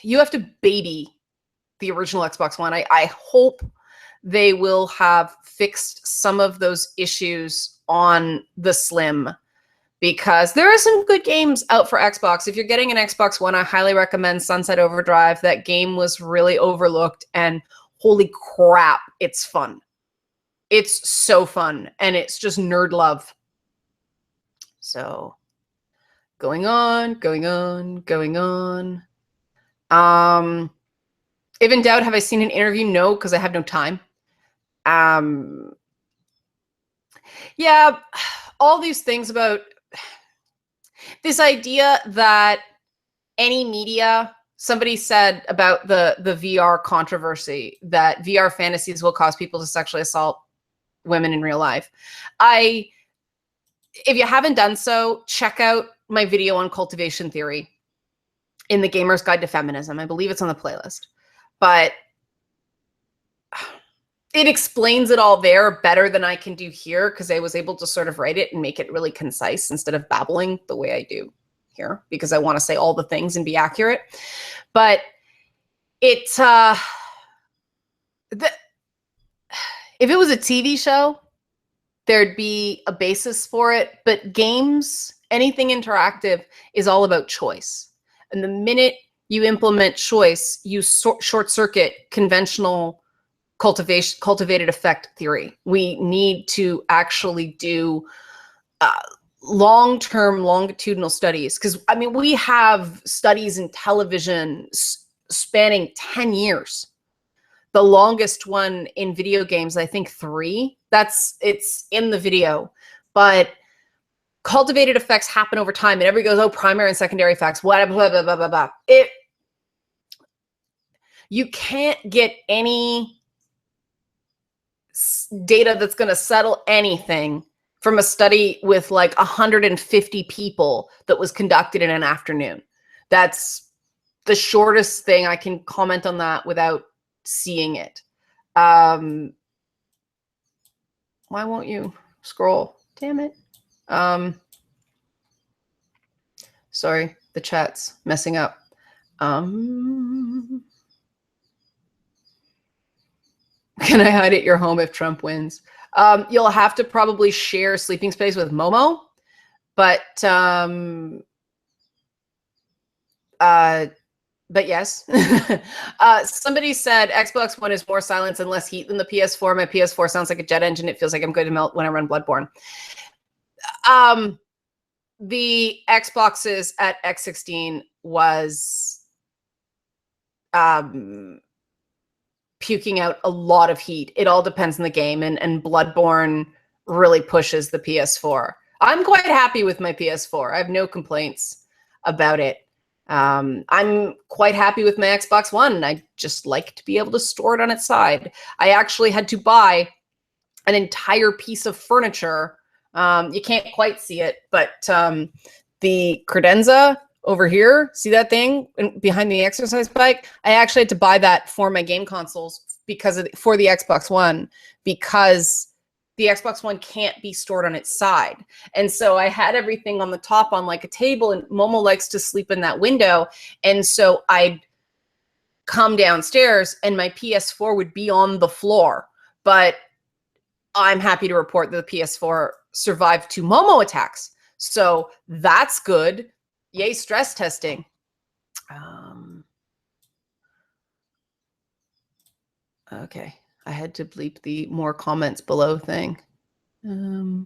You have to baby the original Xbox One. I hope they will have fixed some of those issues on the slim, because there are some good games out for Xbox. If you're getting an Xbox One, I highly recommend Sunset Overdrive. That game was really overlooked, and holy crap, it's fun. It's so fun, and it's just nerd love. So, going on. If in doubt, have I seen an interview? No, because I have no time. Yeah, all these things about this idea that any media, somebody said about the VR controversy, that VR fantasies will cause people to sexually assault women in real life. If you haven't done so, check out my video on cultivation theory. in the Gamer's Guide to Feminism. I believe it's on the playlist, but it explains it all there better than I can do here, because I was able to sort of write it and make it really concise instead of babbling the way I do here, because I want to say all the things and be accurate. But it's if it was a TV show, there'd be a basis for it. But games, anything interactive, is all about choice. And the minute you implement choice, you short circuit conventional cultivated effect theory. We need to actually do long-term longitudinal studies, because I mean, we have studies in television spanning 10 years. The longest one in video games, I think 3. It's in the video. But cultivated effects happen over time, and everybody goes, oh, primary and secondary effects, blah, blah, blah, blah, blah, blah. You can't get any data that's going to settle anything from a study with like 150 people that was conducted in an afternoon. That's the shortest thing I can comment on that without seeing it. Why won't you scroll? Damn it. Sorry, the chat's messing up. Can I hide at your home if Trump wins? You'll have to probably share sleeping space with Momo, but yes. Somebody said Xbox One is more silence and less heat than the PS4. My PS4 sounds like a jet engine. It feels like I'm going to melt when I run Bloodborne. The Xboxes at X16 was puking out a lot of heat. It all depends on the game, and Bloodborne really pushes the PS4. I'm quite happy with my PS4. I have no complaints about it. I'm quite happy with my Xbox One. I just like to be able to store it on its side. I actually had to buy an entire piece of furniture. You can't quite see it, but the credenza over here, see that thing behind the exercise bike? I actually had to buy that for my game consoles for the Xbox One, because the Xbox One can't be stored on its side. And so I had everything on the top on like a table, and Momo likes to sleep in that window. And so I'd come downstairs and my PS4 would be on the floor. But I'm happy to report that the PS4 survived 2 Momo attacks. So that's good. Yay, stress testing. Okay, I had to bleep the more comments below thing. Yeah,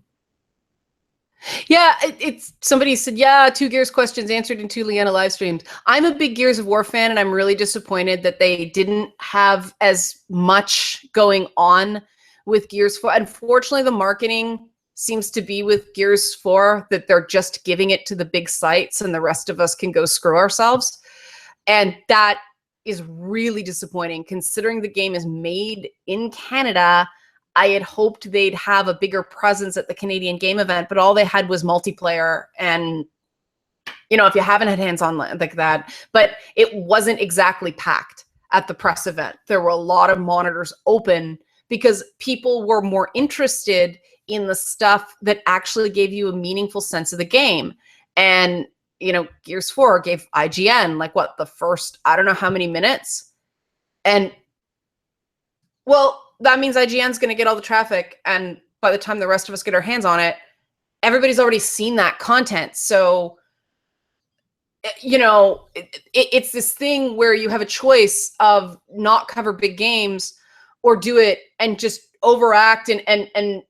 it's somebody said, yeah, 2 Gears questions answered in 2 Leanna live streams. I'm a big Gears of War fan, and I'm really disappointed that they didn't have as much going on with Gears 4. Unfortunately, the marketing seems to be with Gears 4 that they're just giving it to the big sites and the rest of us can go screw ourselves. And that is really disappointing, considering the game is made in Canada. I had hoped they'd have a bigger presence at the Canadian game event, but all they had was multiplayer. And, you know, if you haven't had hands-on like that, but it wasn't exactly packed at the press event. There were a lot of monitors open because people were more interested in the stuff that actually gave you a meaningful sense of the game. And, you know, Gears 4 gave IGN, like, what, the first, I don't know how many minutes? And, well, that means IGN's going to get all the traffic. And by the time the rest of us get our hands on it, everybody's already seen that content. So, you know, it's this thing where you have a choice of not cover big games or do it and just overact and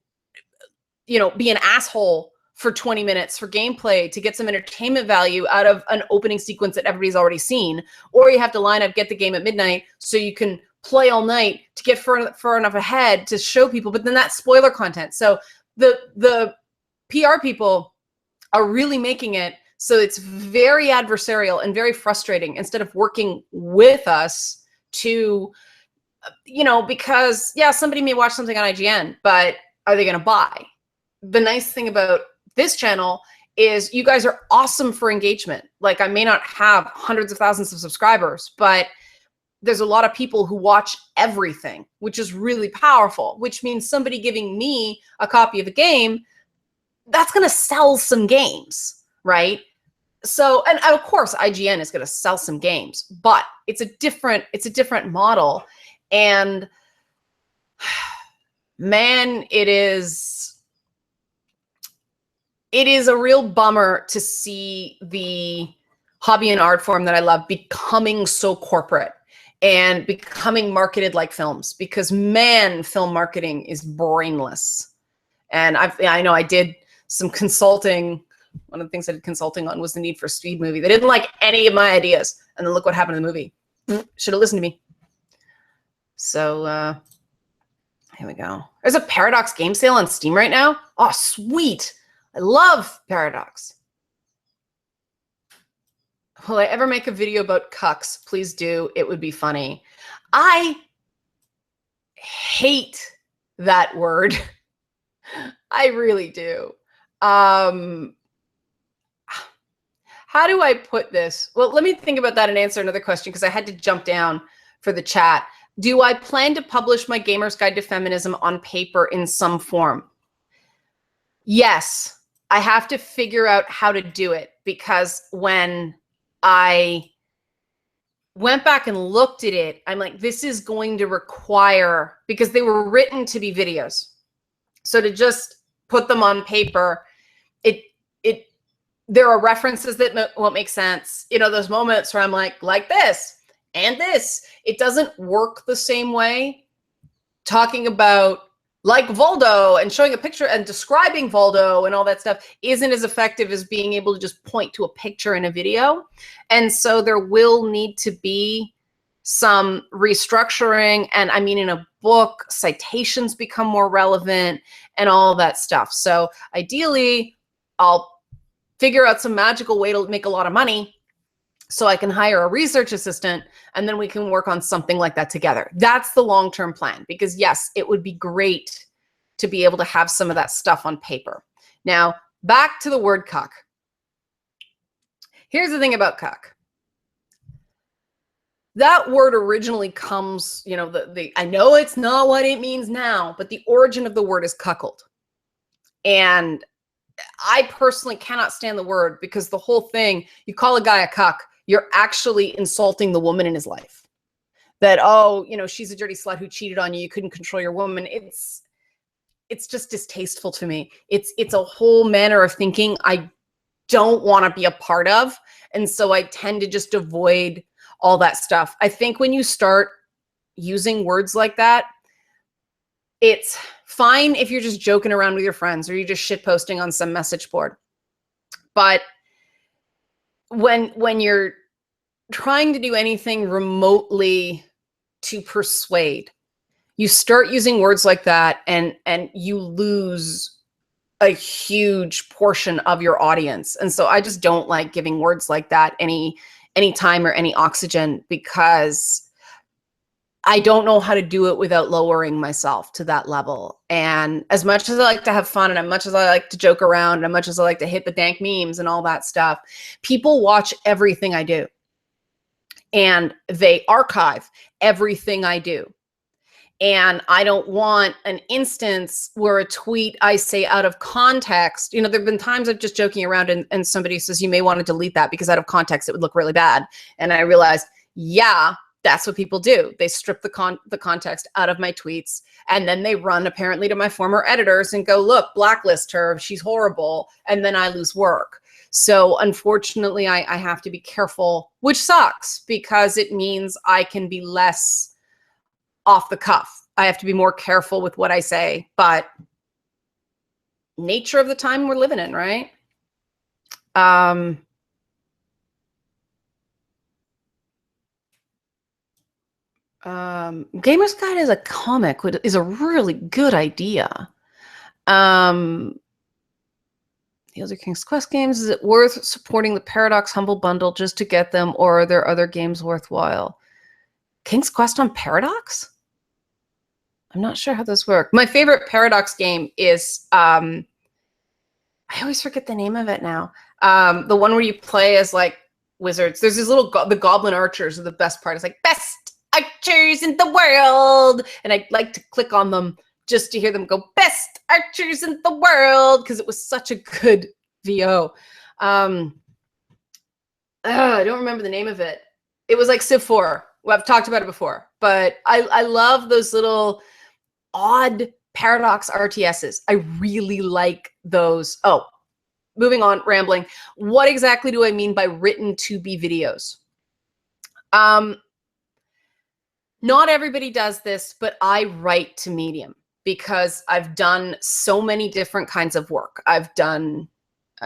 you know, be an asshole for 20 minutes for gameplay to get some entertainment value out of an opening sequence that everybody's already seen. Or you have to line up, get the game at midnight so you can play all night to get far enough ahead to show people, but then that's spoiler content. So the PR people are really making it so it's very adversarial and very frustrating instead of working with us to, you know, because, yeah, somebody may watch something on IGN, but are they going to buy? The nice thing about this channel is you guys are awesome for engagement. Like, I may not have hundreds of thousands of subscribers, but there's a lot of people who watch everything, which is really powerful, which means somebody giving me a copy of a game, that's going to sell some games, right? So, and of course, IGN is going to sell some games, but it's a different model. And man, it is a real bummer to see the hobby and art form that I love becoming so corporate and becoming marketed like films, because man, film marketing is brainless. And I know I did some consulting. One of the things I did consulting on was the Need for Speed movie. They didn't like any of my ideas. And then look what happened in the movie. Should have listened to me. So here we go. There's a Paradox game sale on Steam right now. Oh, sweet. I love Paradox. Will I ever make a video about cucks? Please do. It would be funny. I hate that word. I really do. How do I put this? Well, let me think about that and answer another question, because I had to jump down for the chat. Do I plan to publish my Gamer's Guide to Feminism on paper in some form? Yes. I have to figure out how to do it, because when I went back and looked at it, I'm like, this is going to require, because they were written to be videos. So to just put them on paper, there are references that won't make sense. You know, those moments where I'm like this and this, it doesn't work the same way. Talking about like Voldo and showing a picture and describing Voldo and all that stuff isn't as effective as being able to just point to a picture in a video. And so there will need to be some restructuring. And I mean, in a book, citations become more relevant and all that stuff. So ideally, I'll figure out some magical way to make a lot of money so I can hire a research assistant, and then we can work on something like that together. That's the long-term plan, because yes, it would be great to be able to have some of that stuff on paper. Now, back to the word cuck. Here's the thing about cuck. That word originally comes, you know, I know it's not what it means now, but the origin of the word is cuckold. And I personally cannot stand the word, because the whole thing, you call a guy a cuck, you're actually insulting the woman in his life. That, oh, you know, she's a dirty slut who cheated on you. You couldn't control your woman. It's just distasteful to me. It's a whole manner of thinking I don't want to be a part of. And so I tend to just avoid all that stuff. I think when you start using words like that, it's fine if you're just joking around with your friends or you're just shit posting on some message board. But when you're trying to do anything remotely to persuade, you start using words like that, and you lose a huge portion of your audience. And so I just don't like giving words like that any time or any oxygen, because I don't know how to do it without lowering myself to that level. And as much as I like to have fun, and as much as I like to joke around, and as much as I like to hit the dank memes and all that stuff, people watch everything I do. And they archive everything I do. And I don't want an instance where a tweet I say out of context, you know, there've been times I'm just joking around and somebody says, you may want to delete that because out of context, it would look really bad. And I realized, yeah, that's what people do. They strip the context out of my tweets, and then they run apparently to my former editors and go, look, blacklist her, she's horrible. And then I lose work. So unfortunately, I have to be careful, which sucks, because it means I can be less off the cuff. I have to be more careful with what I say, but nature of the time we're living in, right? Gamer's Guide as a comic is a really good idea. These are King's Quest games. Is it worth supporting the Paradox Humble Bundle just to get them, or are there other games worthwhile? King's Quest on Paradox? I'm not sure how those work. My favorite Paradox game is, I I always forget the name of it now. The one where you play as like wizards. There's these little the goblin archers are the best part. It's like best archers in the world, and I like to click on them just to hear them go best archers in the world because it was such a good VO. I don't remember the name of it. It was like Civ 4. Well, I've talked about it before, but I love those little odd paradox RTSs. I really like those. Oh, moving on, rambling. What exactly do I mean by written to be videos? Not everybody does this, but I write to Medium because I've done so many different kinds of work. I've done,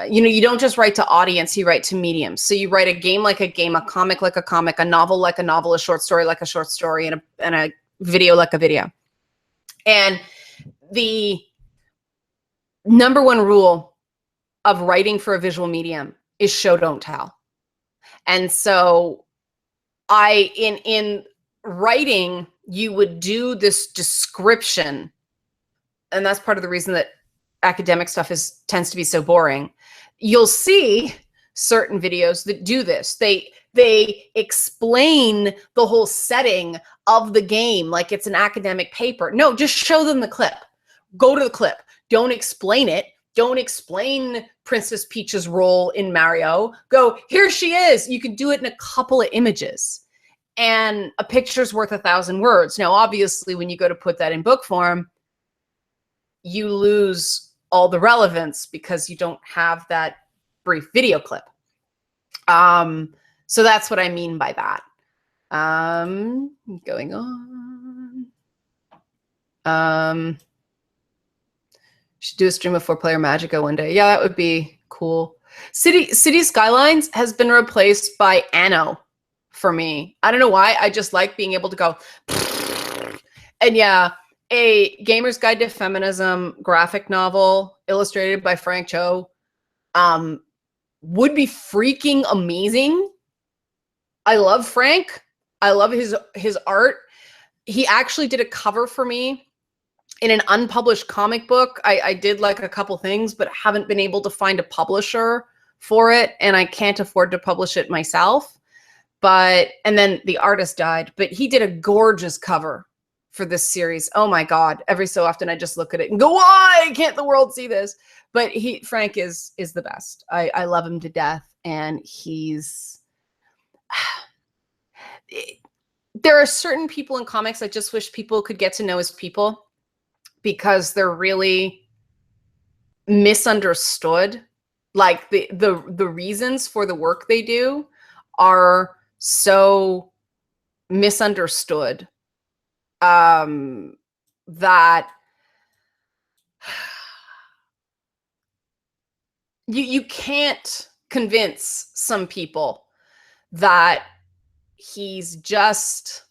you don't just write to audience, you write to Medium. So you write a game like a game, a comic like a comic, a novel like a novel, a short story like a short story, and a video like a video. And the number one rule of writing for a visual medium is show, don't tell. And so in writing, you would do this description, and that's part of the reason that academic stuff tends to be so boring. You'll see certain videos that do this. They explain the whole setting of the game like it's an academic paper. No, just show them the clip. Go to the clip. Don't explain it. Don't explain Princess Peach's role in Mario. Go, here she is. You can do it in a couple of images. And a picture's worth 1,000 words. Now, obviously, when you go to put that in book form, you lose all the relevance because you don't have that brief video clip. So that's what I mean by that. Going on. Should do a stream of 4-player Magica one day. Yeah, that would be cool. City Skylines has been replaced by Anno for me. I don't know why. I just like being able to go. And yeah, a Gamer's Guide to Feminism graphic novel illustrated by Frank Cho would be freaking amazing. I love Frank. I love his art. He actually did a cover for me in an unpublished comic book. I did like a couple things, but haven't been able to find a publisher for it, and I can't afford to publish it myself. And then the artist died, but he did a gorgeous cover for this series. Oh my God. Every so often I just look at it and go, why can't the world see this? But Frank is the best. I love him to death. And there are certain people in comics I just wish people could get to know as people because they're really misunderstood. Like the reasons for the work they do are so misunderstood that you can't convince some people that he's just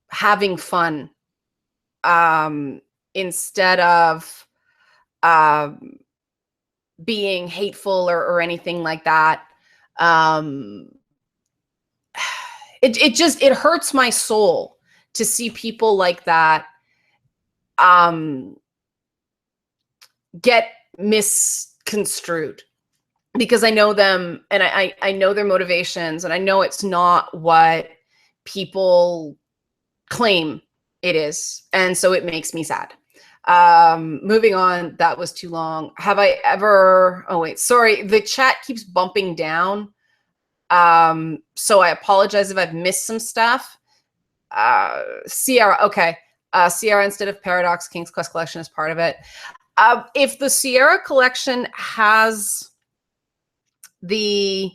having fun instead of being hateful or anything like that. It hurts my soul to see people like that get misconstrued, because I know them and I know their motivations, and I know it's not what people claim it is. And so it makes me sad. Moving on, that was too long. Have I ever, oh wait, sorry, the chat keeps bumping down. So I apologize if I've missed some stuff. Sierra, okay. Sierra instead of Paradox, King's Quest Collection is part of it. If the Sierra collection has the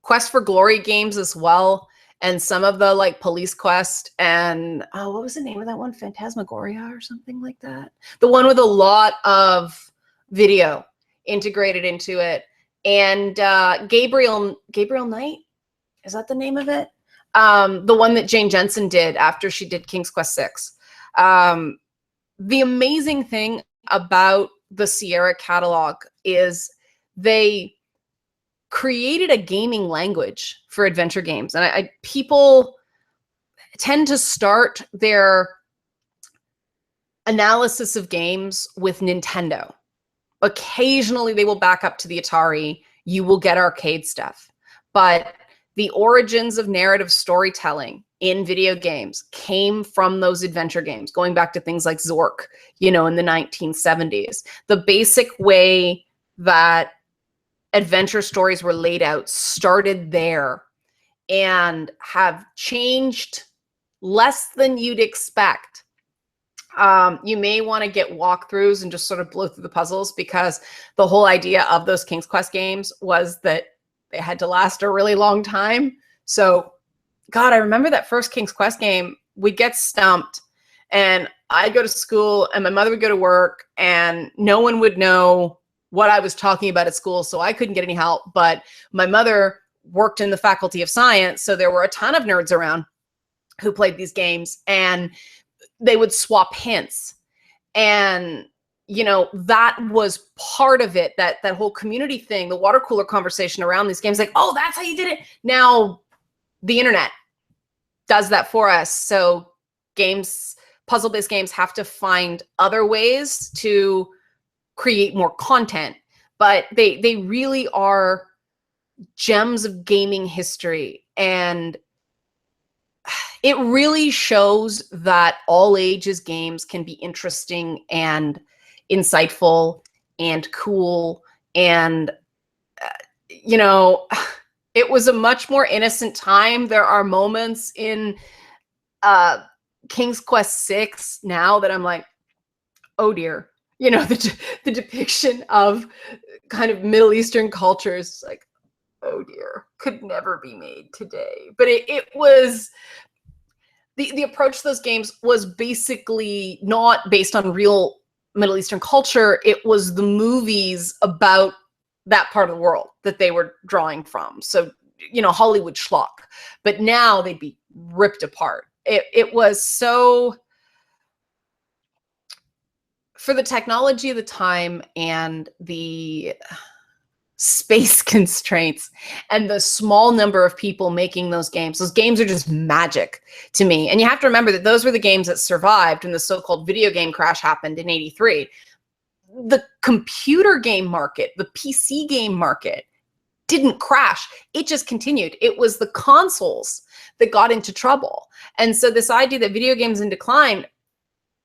Quest for Glory games as well, and some of the like Police Quest and what was the name of that one? Phantasmagoria or something like that. The one with a lot of video integrated into it. And Gabriel Knight, is that the name of it? The one that Jane Jensen did after she did King's Quest 6. The amazing thing about the Sierra catalog is they created a gaming language for adventure games. And people tend to start their analysis of games with Nintendo. Occasionally they will back up to the Atari. You will get arcade stuff. But the origins of narrative storytelling in video games came from those adventure games, going back to things like Zork, you know, in the 1970s. The basic way that adventure stories were laid out started there and have changed less than you'd expect. You may want to get walkthroughs and just sort of blow through the puzzles, because the whole idea of those King's Quest games was that they had to last a really long time. So, God, I remember that first King's Quest game, we'd get stumped and I'd go to school and my mother would go to work and no one would know what I was talking about at school. So I couldn't get any help, but my mother worked in the faculty of science. So there were a ton of nerds around who played these games, and they would swap hints. And, you know, that was part of it, that whole community thing, the water cooler conversation around these games, like, oh, that's how you did it. Now the internet does that for us. So games, puzzle-based games, have to find other ways to create more content, but they really are gems of gaming history. And it really shows that all ages games can be interesting and insightful and cool. And, you know, it was a much more innocent time. There are moments in King's Quest 6 now that I'm like, oh dear. You know, the depiction of kind of Middle Eastern cultures, like, oh dear, could never be made today. But it was, the approach to those games was basically not based on real Middle Eastern culture. It was the movies about that part of the world that they were drawing from. So, you know, Hollywood schlock. But now they'd be ripped apart. It was so, for the technology of the time and the space constraints and the small number of people making those games are just magic to me. And you have to remember that those were the games that survived when the so-called video game crash happened in '83. The computer game market, the PC game market, didn't crash. It just continued. It was the consoles that got into trouble. And so this idea that video games in decline,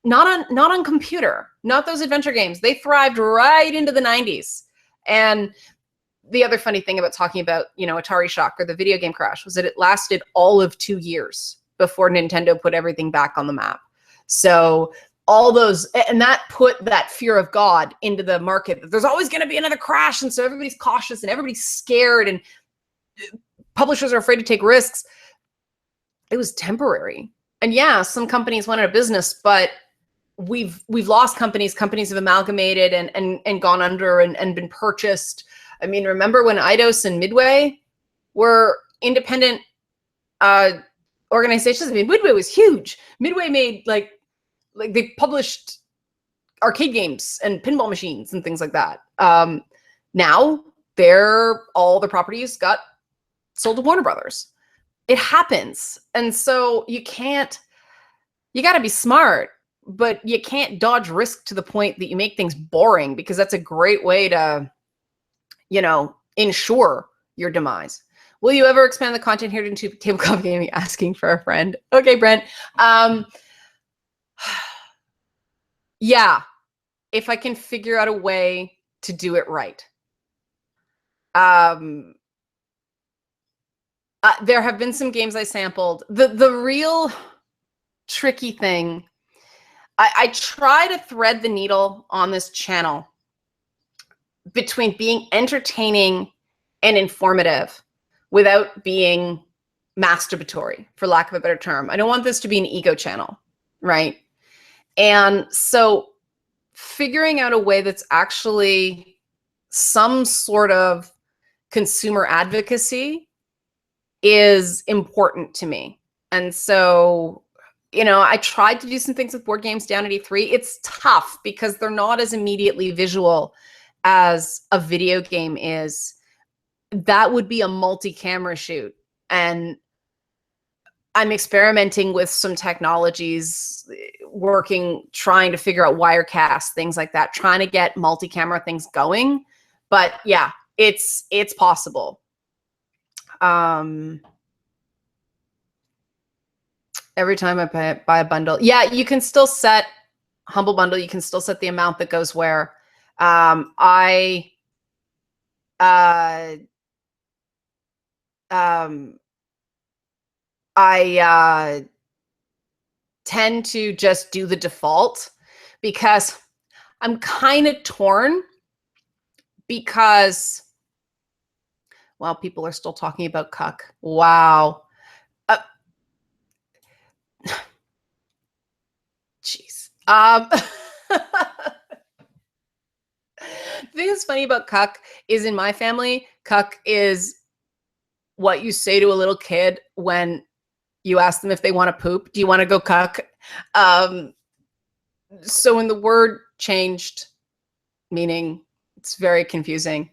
not on computer, not those adventure games. They thrived right into the 90s. And the other funny thing about talking about, you know, Atari shock or the video game crash was that it lasted all of 2 years before Nintendo put everything back on the map. So all those, and that put that fear of God into the market. There's always going to be another crash. And so everybody's cautious and everybody's scared and publishers are afraid to take risks. It was temporary. And yeah, some companies went out of business, but we've lost companies. Companies have amalgamated and gone under and been purchased. I mean, remember when Eidos and Midway were independent organizations? I mean, Midway was huge. Midway made like they published arcade games and pinball machines and things like that. Now all the properties got sold to Warner Brothers. It happens. And so you got to be smart, but you can't dodge risk to the point that you make things boring, because that's a great way to, you know, ensure your demise. Will you ever expand the content here into tabletop gaming? Asking for a friend. Okay, Brent. Yeah, if I can figure out a way to do it right. There have been some games I sampled. The real tricky thing, I try to thread the needle on this channel between being entertaining and informative without being masturbatory, for lack of a better term. I don't want this to be an ego channel, right? And so figuring out a way that's actually some sort of consumer advocacy is important to me. And so, you know, I tried to do some things with board games down at E3. It's tough because they're not as immediately visual as a video game is. That would be a multi-camera shoot. And I'm experimenting with some technologies, trying to figure out Wirecast, things like that, trying to get multi-camera things going. But yeah, it's possible. Every time I buy a bundle, yeah, you can still set Humble Bundle. You can still set the amount that goes where. I tend to just do the default because I'm kind of torn because, well, people are still talking about Cuck. Wow. Jeez. The thing that's funny about Cuck is in my family, Cuck is what you say to a little kid when you ask them if they want to poop. Do you want to go Cuck? So when the word changed meaning, it's very confusing.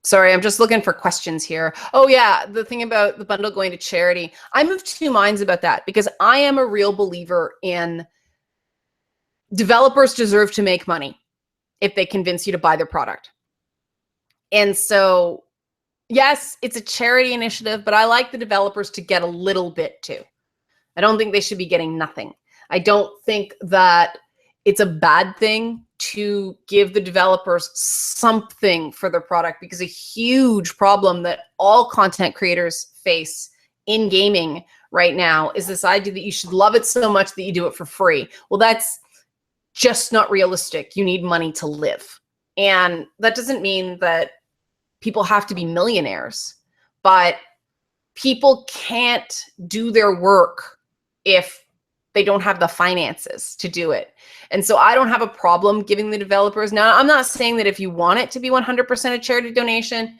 Sorry, I'm just looking for questions here. Oh yeah, the thing about the bundle going to charity. I'm of two minds about that because I am a real believer in developers deserve to make money if they convince you to buy their product. And so, yes, it's a charity initiative, but I like the developers to get a little bit too. I don't think they should be getting nothing. I don't think that it's a bad thing to give the developers something for their product, because a huge problem that all content creators face in gaming right now is this idea that you should love it so much that you do it for free. Well, that's just not realistic. You need money to live. And that doesn't mean that people have to be millionaires, but people can't do their work if they don't have the finances to do it. And so I don't have a problem giving the developers. Now, I'm not saying that if you want it to be 100% a charity donation,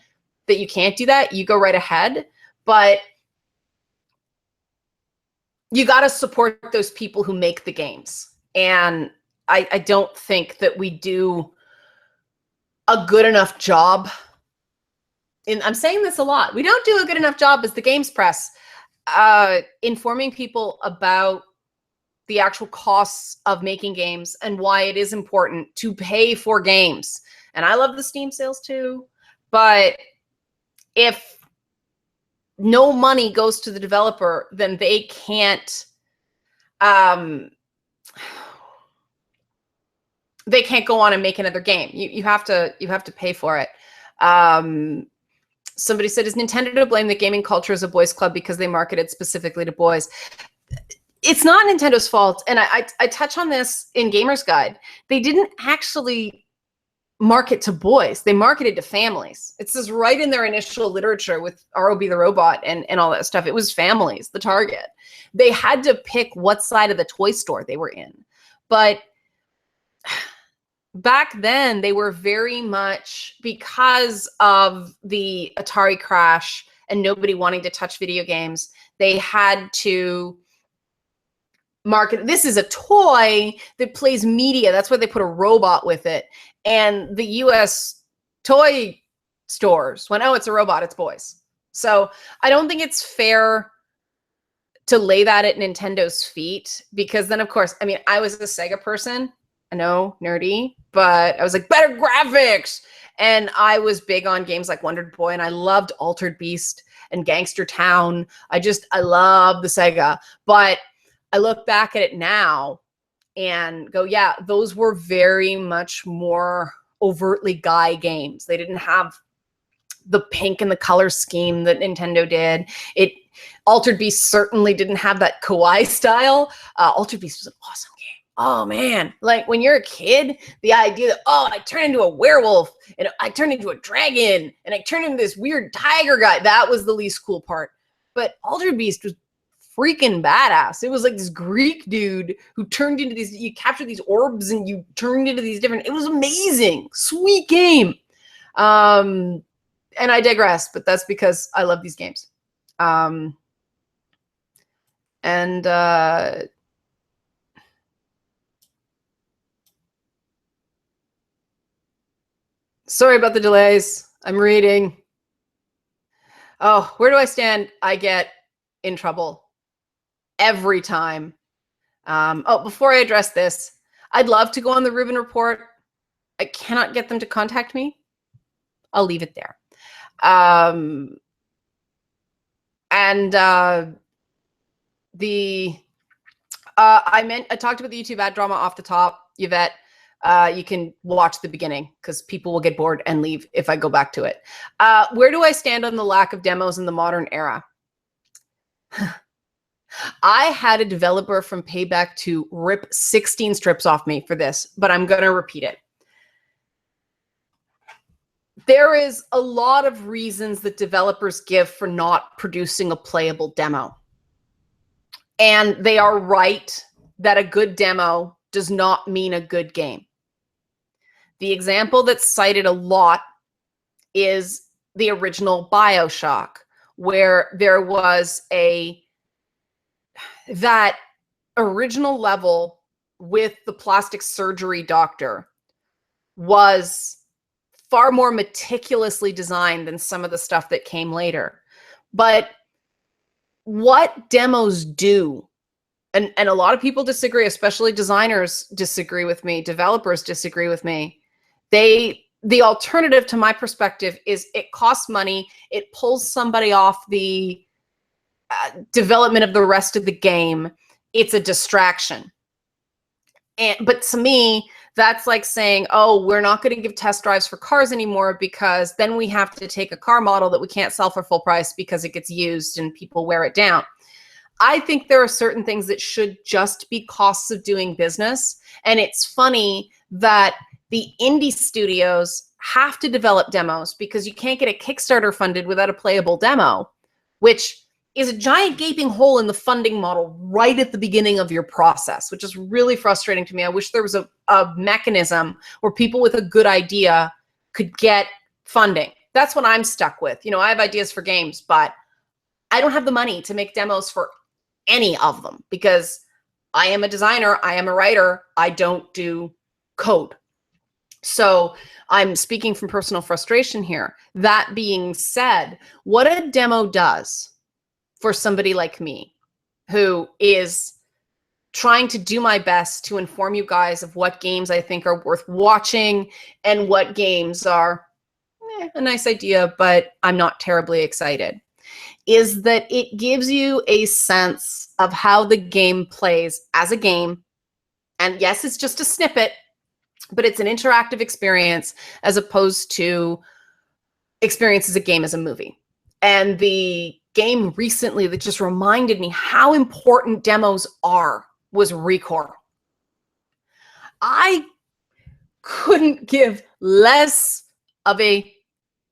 that you can't do that. You go right ahead. But you got to support those people who make the games. And I don't think that we do a good enough job. And I'm saying this a lot. We don't do a good enough job as the games press informing people about the actual costs of making games and why it is important to pay for games. And I love the Steam sales too, but if no money goes to the developer, then they can't go on and make another game. You have to pay for it. Somebody said, is Nintendo to blame that gaming culture is a boys club because they marketed specifically to boys? It's not Nintendo's fault. And I touch on this in Gamer's Guide. They didn't actually market to boys. They marketed to families. It says right in their initial literature with ROB the Robot and all that stuff. It was families, the target. They had to pick what side of the toy store they were in. But back then, they were very much, because of the Atari crash and nobody wanting to touch video games, they had to market, this is a toy that plays media. That's why they put a robot with it. And the US toy stores went, oh, it's a robot, it's boys. So I don't think it's fair to lay that at Nintendo's feet, because then, of course, I mean, I was a Sega person. I know, nerdy, but I was like, better graphics. And I was big on games like Wonder Boy, and I loved Altered Beast and Gangster Town. I love the Sega. But I look back at it now and go, yeah, those were very much more overtly guy games. They didn't have the pink and the color scheme that Nintendo did. Altered Beast certainly didn't have that kawaii style. Altered Beast was an awesome game. Oh man, like when you're a kid, the idea that, oh, I turn into a werewolf and I turn into a dragon and I turn into this weird tiger guy, that was the least cool part. But Altered Beast was freaking badass. It was like this Greek dude who turned into these, you captured these orbs and you turned into these different, it was amazing. Sweet game. And I digress, but that's because I love these games. Sorry about the delays. I'm reading. Oh, where do I stand? I get in trouble every time. Oh, before I address this, I'd love to go on the Rubin Report. I cannot get them to contact me. I'll leave it there. And I talked about the YouTube ad drama off the top, Yvette. You can watch the beginning because people will get bored and leave if I go back to it. Where do I stand on the lack of demos in the modern era? I had a developer from Payback to rip 16 strips off me for this, but I'm going to repeat it. There is a lot of reasons that developers give for not producing a playable demo. And they are right that a good demo does not mean a good game. The example that's cited a lot is the original BioShock, where there was that original level with the plastic surgery doctor was far more meticulously designed than some of the stuff that came later. But what demos do, and a lot of people disagree, especially designers disagree with me, developers disagree with me. The alternative to my perspective is it costs money, it pulls somebody off the development of the rest of the game. It's a distraction. But to me, that's like saying, oh, we're not going to give test drives for cars anymore because then we have to take a car model that we can't sell for full price because it gets used and people wear it down. I think there are certain things that should just be costs of doing business. And it's funny that the indie studios have to develop demos because you can't get a Kickstarter funded without a playable demo, which is a giant gaping hole in the funding model right at the beginning of your process, which is really frustrating to me. I wish there was a mechanism where people with a good idea could get funding. That's what I'm stuck with. You know, I have ideas for games, but I don't have the money to make demos for any of them because I am a designer, I am a writer, I don't do code. So I'm speaking from personal frustration here. That being said, what a demo does for somebody like me who is trying to do my best to inform you guys of what games I think are worth watching and what games are a nice idea, but I'm not terribly excited, is that it gives you a sense of how the game plays as a game. And yes, it's just a snippet, but it's an interactive experience as opposed to experience as a game as a movie. And the game recently that just reminded me how important demos are was Recore. I couldn't give less of a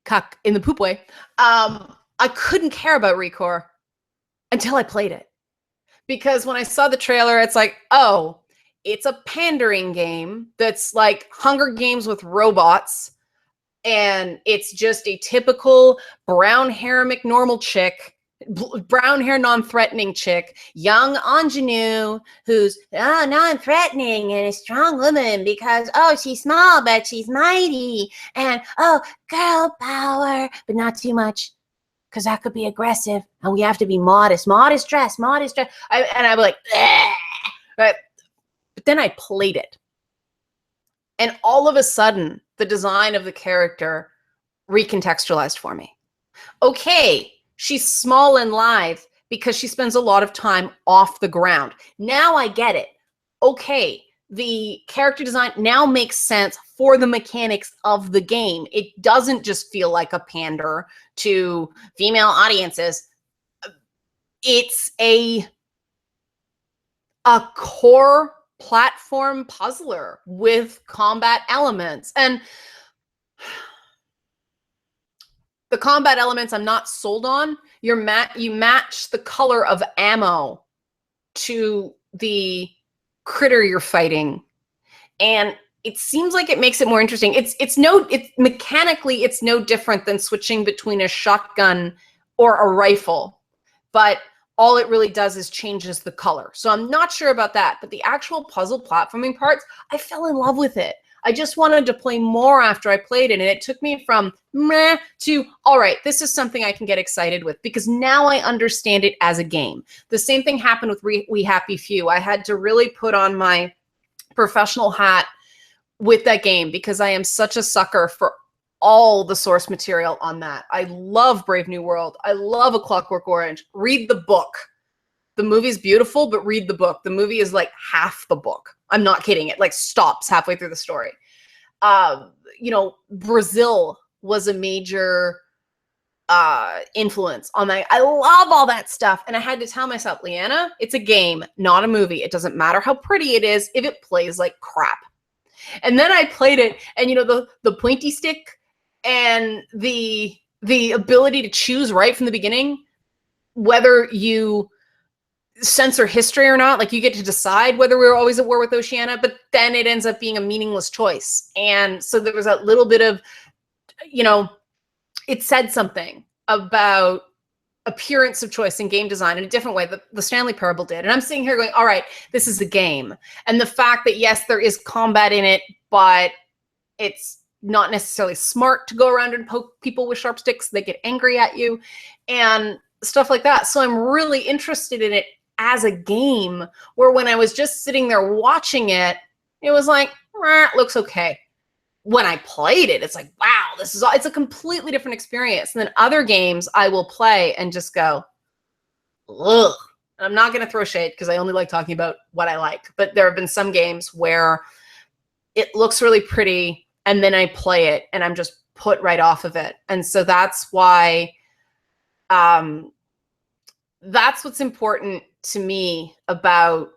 cuck in the poop way. I couldn't care about Recore until I played it. Because when I saw the trailer, it's like, oh, it's a pandering game that's like Hunger Games with robots. And it's just a typical brown hair McNormal chick, brown hair non-threatening chick, young ingenue, who's non-threatening and a strong woman because, oh, she's small, but she's mighty. And, oh, girl power, but not too much because that could be aggressive. And we have to be modest, modest dress, modest dress. And I was like, right. But then I played it. And all of a sudden, the design of the character recontextualized for me. Okay, she's small and lithe because she spends a lot of time off the ground. Now I get it. Okay, the character design now makes sense for the mechanics of the game. It doesn't just feel like a pander to female audiences. It's a core platform puzzler with combat elements. And the combat elements I'm not sold on. You match the color of ammo to the critter you're fighting. And it seems like it makes it more interesting. It's mechanically it's no different than switching between a shotgun or a rifle. But all it really does is changes the color. So I'm not sure about that. But the actual puzzle platforming parts, I fell in love with it. I just wanted to play more after I played it. And it took me from meh to, all right, this is something I can get excited with because now I understand it as a game. The same thing happened with We Happy Few. I had to really put on my professional hat with that game because I am such a sucker for all the source material on that. I love Brave New World. I love A Clockwork Orange. Read the book. The movie's beautiful, but read the book. The movie is like half the book. I'm not kidding. It like stops halfway through the story. You know, Brazil was a major influence on that. I love all that stuff. And I had to tell myself, Leanna, it's a game, not a movie. It doesn't matter how pretty it is if it plays like crap. And then I played it, and you know, the pointy stick and the ability to choose right from the beginning whether you censor history or not. Like, you get to decide whether we're always at war with Oceania, but then it ends up being a meaningless choice. And so there was that little bit of, you know, it said something about appearance of choice in game design in a different way that the Stanley Parable did. And I'm sitting here going, all right, this is a game. And the fact that, yes, there is combat in it, but it's not necessarily smart to go around and poke people with sharp sticks. They get angry at you and stuff like that. So I'm really interested in it as a game, where when I was just sitting there watching it, it was like, it looks okay. When I played it, it's like, wow, this is all, it's a completely different experience. And then other games I will play and just go, ugh. I'm not going to throw shade because I only like talking about what I like. But there have been some games where it looks really pretty and then I play it and I'm just put right off of it. And so that's why, that's what's important to me about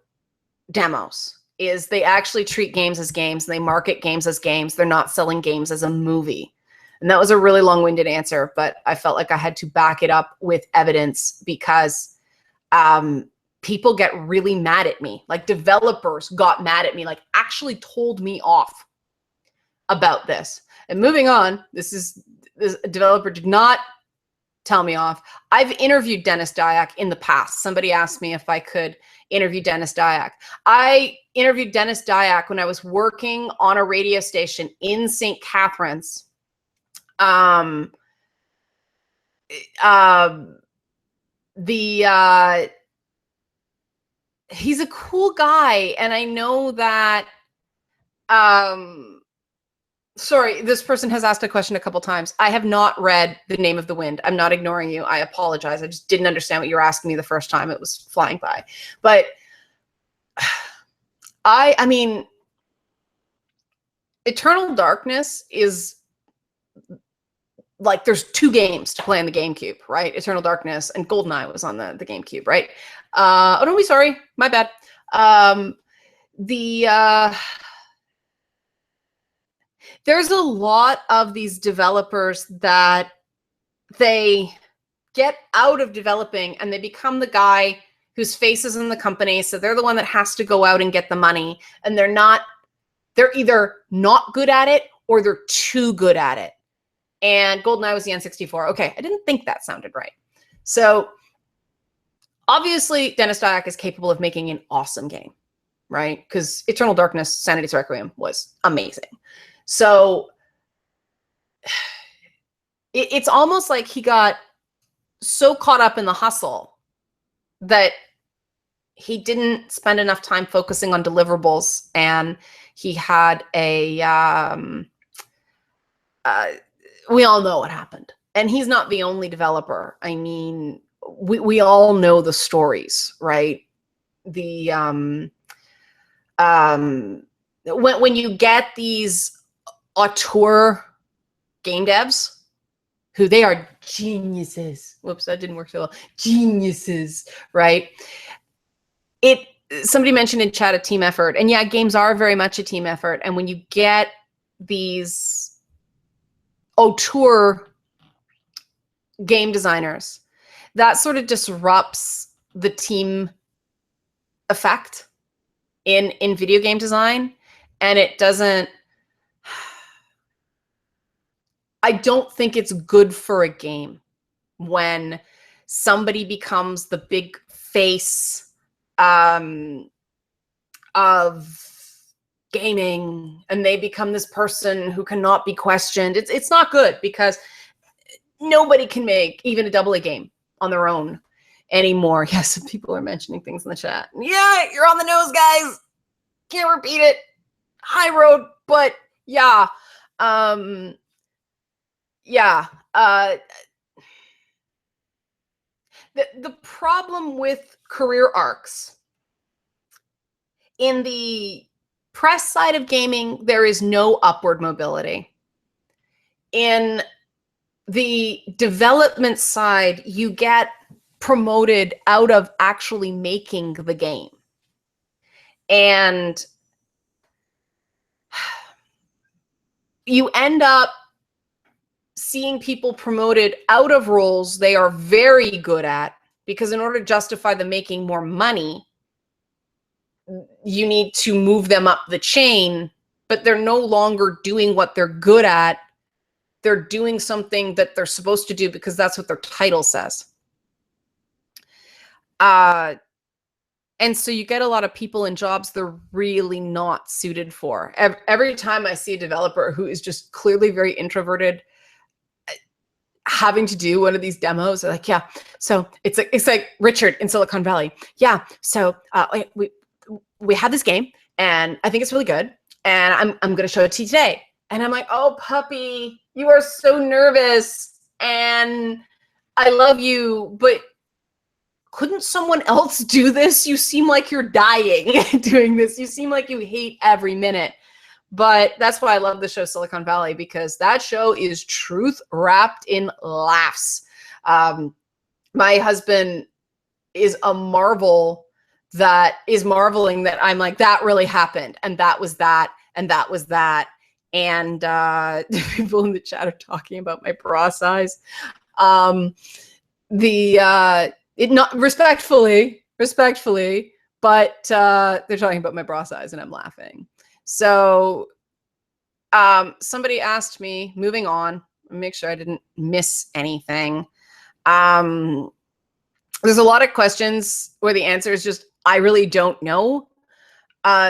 demos, is they actually treat games as games and they market games as games. They're not selling games as a movie. And that was a really long-winded answer, but I felt like I had to back it up with evidence because people get really mad at me. Like, developers got mad at me, like actually told me off about this. And moving on, this developer did not tell me off. I've interviewed Dennis Dyack in the past. Somebody asked me if I could interview Dennis Dyack. I interviewed Dennis Dyack when I was working on a radio station in St. Catharines. He's a cool guy, and I know that sorry, this person has asked a question a couple times. I have not read The Name of the Wind. I'm not ignoring you. I apologize. I just didn't understand what you were asking me the first time. It was flying by. But I mean, Eternal Darkness is like, there's two games to play on the GameCube, right? Eternal Darkness and GoldenEye was on the GameCube, right? Oh, don't be sorry. My bad. There's a lot of these developers that they get out of developing and they become the guy whose face is in the company. So they're the one that has to go out and get the money. And they're either not good at it or they're too good at it. And GoldenEye was the N64. Okay, I didn't think that sounded right. So obviously Dennis Dyack is capable of making an awesome game, right? Because Eternal Darkness, Sanity's Requiem was amazing. So it's almost like he got so caught up in the hustle that he didn't spend enough time focusing on deliverables, and he had we all know what happened. And he's not the only developer. I mean, we all know the stories, right? When you get these auteur game devs, who they are geniuses. Whoops, that didn't work so well. Geniuses, right? Somebody mentioned in chat a team effort. And yeah, games are very much a team effort. And when you get these auteur game designers, that sort of disrupts the team effect in video game design. And it doesn't, I don't think it's good for a game when somebody becomes the big face of gaming and they become this person who cannot be questioned. It's not good because nobody can make even a AA game on their own anymore. Yes, people are mentioning things in the chat. Yeah, you're on the nose, guys. Can't repeat it. High road, but yeah. Yeah. The problem with career arcs in the press side of gaming, there is no upward mobility. In the development side, you get promoted out of actually making the game. And you end up seeing people promoted out of roles they are very good at, because in order to justify them making more money, you need to move them up the chain, but they're no longer doing what they're good at. They're doing something that they're supposed to do because that's what their title says. And so you get a lot of people in jobs they're really not suited for. Every time I see a developer who is just clearly very introverted having to do one of these demos, they're like, yeah, so it's like Richard in Silicon Valley. Yeah, so we have this game and I think it's really good and I'm going to show it to you today. And I'm like, oh, puppy, you are so nervous and I love you, but couldn't someone else do this? You seem like you're dying doing this. You seem like you hate every minute. But that's why I love the show Silicon Valley, because that show is truth wrapped in laughs. My husband is a marvel that is marveling that I'm like, that really happened. And that was that. And that was that. And people in the chat are talking about my bra size. It not respectfully, but they're talking about my bra size and I'm laughing. So somebody asked me, moving on, make sure I didn't miss anything. There's a lot of questions where the answer is just, I really don't know.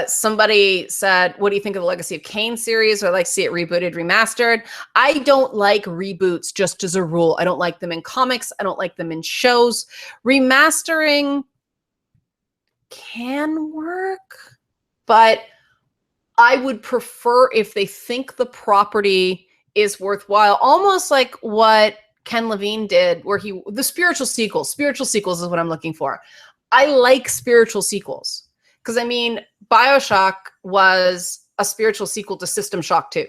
Somebody said, what do you think of the Legacy of Kain series? Or like see it rebooted, remastered. I don't like reboots just as a rule. I don't like them in comics. I don't like them in shows. Remastering can work, but I would prefer if they think the property is worthwhile, almost like what Ken Levine did, where the spiritual sequels is what I'm looking for. I like spiritual sequels because, I mean, BioShock was a spiritual sequel to System Shock 2.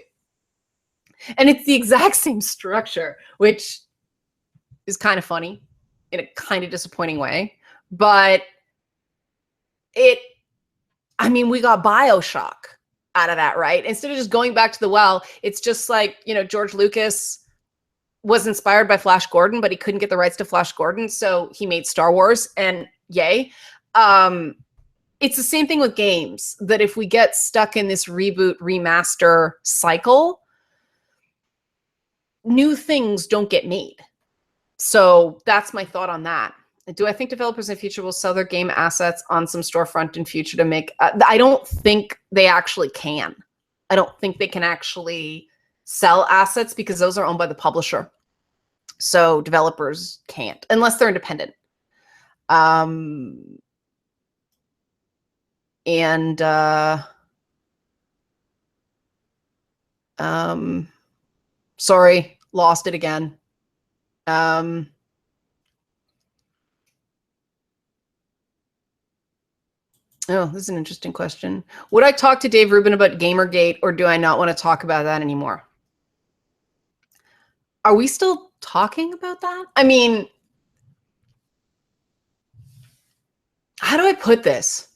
And it's the exact same structure, which is kind of funny in a kind of disappointing way. But we got BioShock out of that, right? Instead of just going back to the well, it's just like, George Lucas was inspired by Flash Gordon, but he couldn't get the rights to Flash Gordon, so he made Star Wars, and yay. It's the same thing with games, that if we get stuck in this reboot, remaster cycle, new things don't get made. So that's my thought on that. Do I think developers in the future will sell their game assets on some storefront in future to make... I don't think they actually can. I don't think they can actually sell assets because those are owned by the publisher. So developers can't, unless they're independent. Sorry, lost it again. Oh, this is an interesting question. Would I talk to Dave Rubin about Gamergate, or do I not want to talk about that anymore? Are we still talking about that? I mean, how do I put this?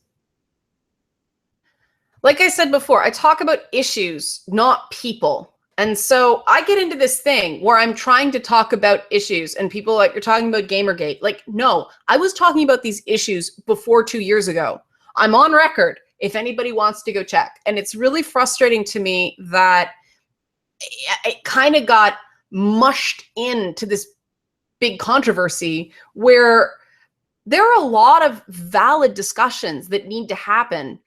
Like I said before, I talk about issues, not people. And so I get into this thing where I'm trying to talk about issues and people like, you're talking about Gamergate. Like, no, I was talking about these issues before 2 years ago. I'm on record if anybody wants to go check. And it's really frustrating to me that it kind of got mushed into this big controversy where there are a lot of valid discussions that need to happen.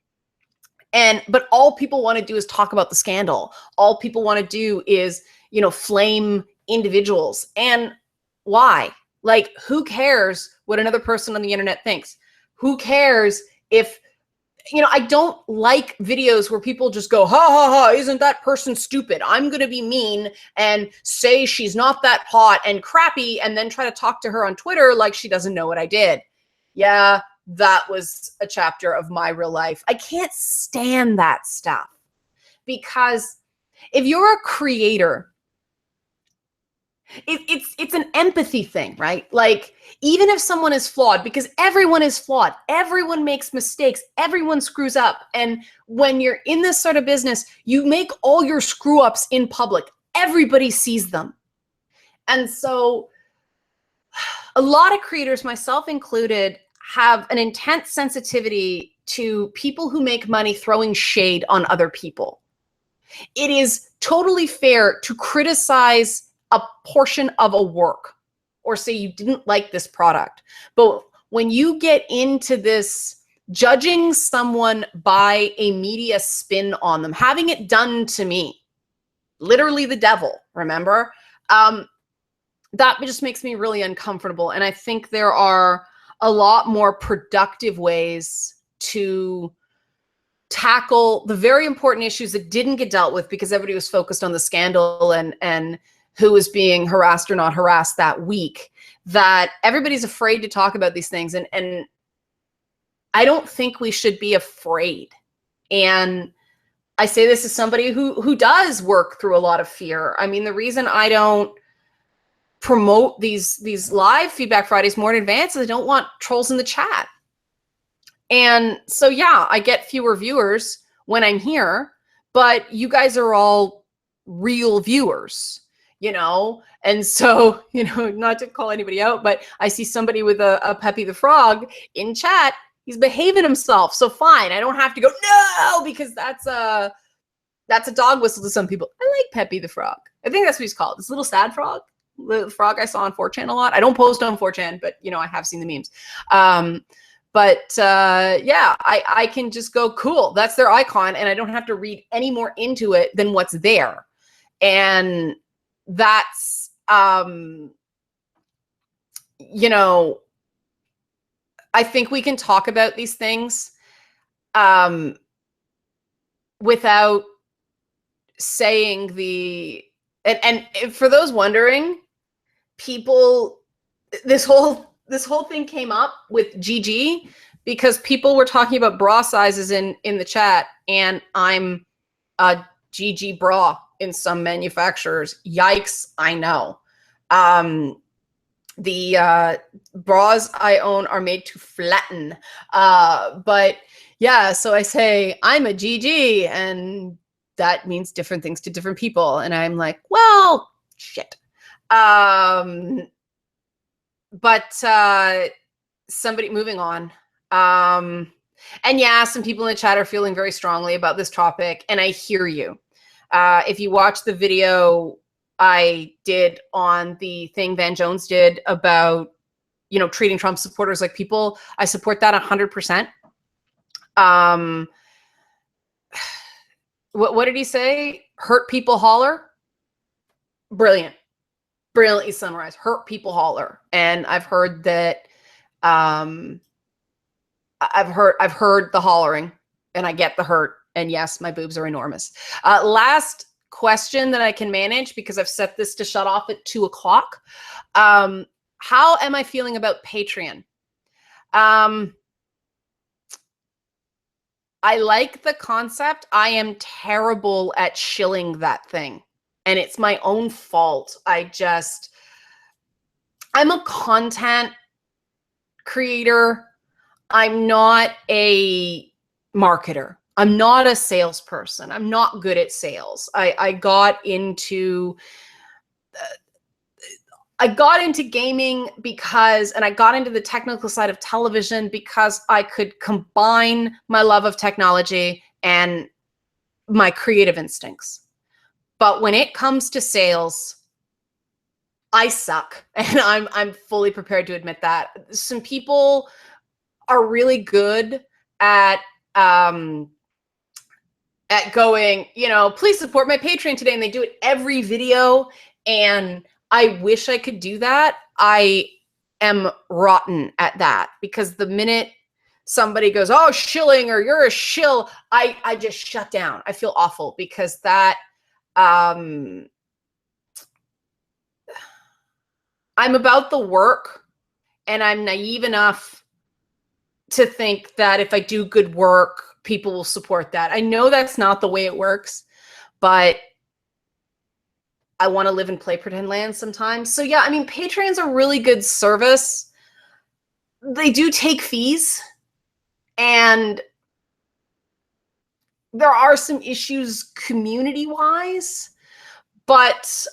But all people want to do is talk about the scandal. All people want to do is, flame individuals. And why? Like, who cares what another person on the internet thinks? Who cares if, I don't like videos where people just go, ha ha ha, isn't that person stupid? I'm going to be mean and say she's not that hot and crappy and then try to talk to her on Twitter like she doesn't know what I did. Yeah, that was a chapter of my real life. I can't stand that stuff, because if you're a creator, it's an empathy thing, right? Like, even if someone is flawed, because everyone is flawed, everyone makes mistakes, everyone screws up. And when you're in this sort of business, you make all your screw ups in public. Everybody sees them. And so a lot of creators, myself included, have an intense sensitivity to people who make money throwing shade on other people. It is totally fair to criticize a portion of a work or say you didn't like this product. But when you get into this judging someone by a media spin on them, having it done to me, literally the devil, remember? That just makes me really uncomfortable. And I think there are a lot more productive ways to tackle the very important issues that didn't get dealt with because everybody was focused on the scandal and who was being harassed or not harassed that week, that everybody's afraid to talk about these things. And I don't think we should be afraid. And I say this as somebody who does work through a lot of fear. I mean, the reason I don't promote these live Feedback Fridays more in advance is I don't want trolls in the chat. And so, yeah, I get fewer viewers when I'm here, but you guys are all real viewers. And so, not to call anybody out, but I see somebody with a Peppy the Frog in chat. He's behaving himself. So fine. I don't have to go, no, because that's a dog whistle to some people. I like Peppy the Frog. I think that's what he's called. This little sad frog, the frog I saw on 4chan a lot. I don't post on 4chan, but I have seen the memes. Yeah, I can just go, cool, that's their icon. And I don't have to read any more into it than what's there. And that's, I think we can talk about these things without saying and for those wondering, people, this whole thing came up with GG because people were talking about bra sizes in the chat, and I'm a GG bra in some manufacturers. Yikes, I know. The bras I own are made to flatten. But yeah, so I say I'm a GG, and that means different things to different people. And I'm like, well, shit. But somebody, moving on. And yeah, some people in the chat are feeling very strongly about this topic, and I hear you. If you watch the video I did on the thing Van Jones did about, treating Trump supporters like people, I support that 100%. What did he say? Hurt people holler. Brilliant. Brilliantly summarized. Hurt people holler. And I've heard that, I've heard the hollering, and I get the hurt. And yes, my boobs are enormous. Last question that I can manage, because I've set this to shut off at 2 o'clock. How am I feeling about Patreon? I like the concept. I am terrible at shilling that thing, and it's my own fault. I'm a content creator. I'm not a marketer. I'm not a salesperson. I'm not good at sales. I got into gaming because, and I got into the technical side of television because I could combine my love of technology and my creative instincts. But when it comes to sales, I suck, and I'm fully prepared to admit that. Some people are really good at at going, you know, please support my Patreon today. And they do it every video. And I wish I could do that. I am rotten at that, because the minute somebody goes, oh, shilling, or you're a shill, I just shut down. I feel awful, because that, I'm about the work, and I'm naive enough to think that if I do good work, people will support that. I know that's not the way it works, but I want to live in play pretend land sometimes. So yeah, I mean, Patreon's a really good service. They do take fees, and there are some issues community-wise, but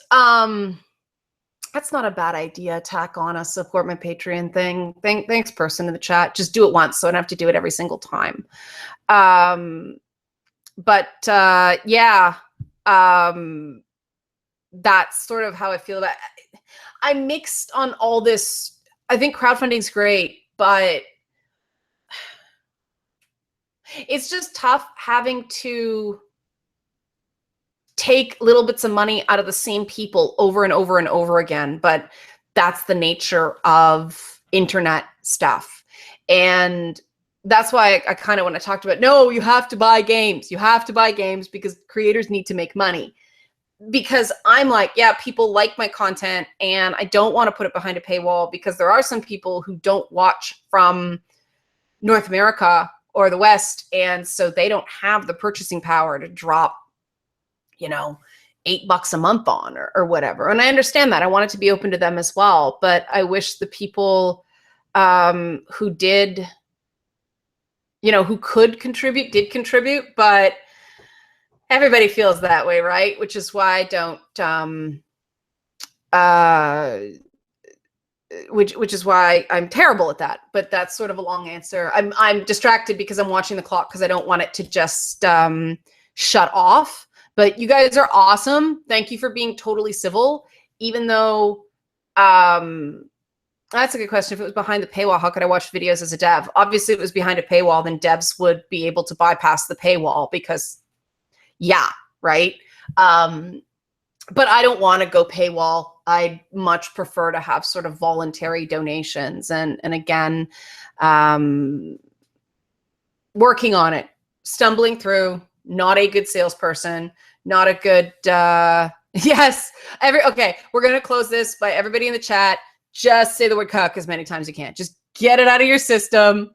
that's not a bad idea. Tack on a support my Patreon thing. Thanks, person in the chat. Just do it once, so I don't have to do it every single time. Yeah, that's sort of how I feel about it. I'm mixed on all this. I think crowdfunding's great, but it's just tough having to take little bits of money out of the same people over and over and over again. But that's the nature of internet stuff. And that's why I kind of, when I talked about, no, you have to buy games. You have to buy games because creators need to make money. Because I'm like, yeah, people like my content, and I don't want to put it behind a paywall, because there are some people who don't watch from North America or the West, and so they don't have the purchasing power to drop, you know, $8 a month on or whatever. And I understand that. I want it to be open to them as well. But I wish the people who did, you know, who could contribute, did contribute, but everybody feels that way, right? Which is why I don't, which is why I'm terrible at that. But that's sort of a long answer. I'm distracted because I'm watching the clock, because I don't want it to just shut off. But you guys are awesome. Thank you for being totally civil, even though, that's a good question. If it was behind the paywall, how could I watch videos as a dev? Obviously, if it was behind a paywall, then devs would be able to bypass the paywall, because yeah, right? But I don't want to go paywall. I'd much prefer to have sort of voluntary donations. And again, working on it, stumbling through, not a good salesperson, not a good, yes. Okay, we're going to close this by everybody in the chat. Just say the word cuck as many times as you can. Just get it out of your system.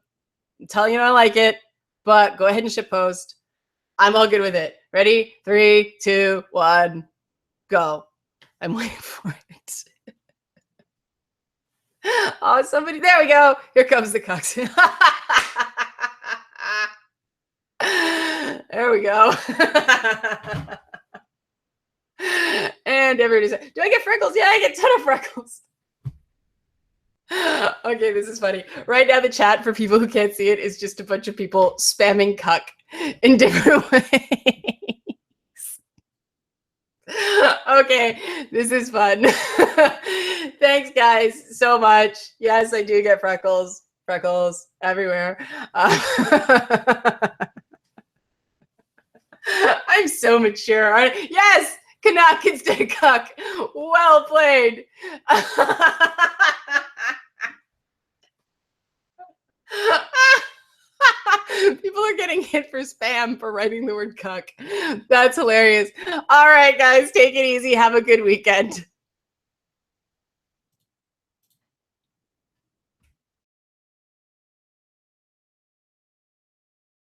I'm telling you I don't like it, but go ahead and shitpost. I'm all good with it. Ready? 3, 2, 1, go. I'm waiting for it. Oh, somebody, there we go. Here comes the cucks. There we go. And everybody's like, do I get freckles? Yeah, I get a ton of freckles. Okay, this is funny. Right now, the chat, for people who can't see it, is just a bunch of people spamming cuck in different ways. Okay, this is fun. Thanks, guys, so much. Yes, I do get freckles. Freckles everywhere. I'm so mature. Yes, Canuck instead of cuck. Well played. People are getting hit for spam for writing the word cuck. That's hilarious. All right, guys, take it easy. Have a good weekend.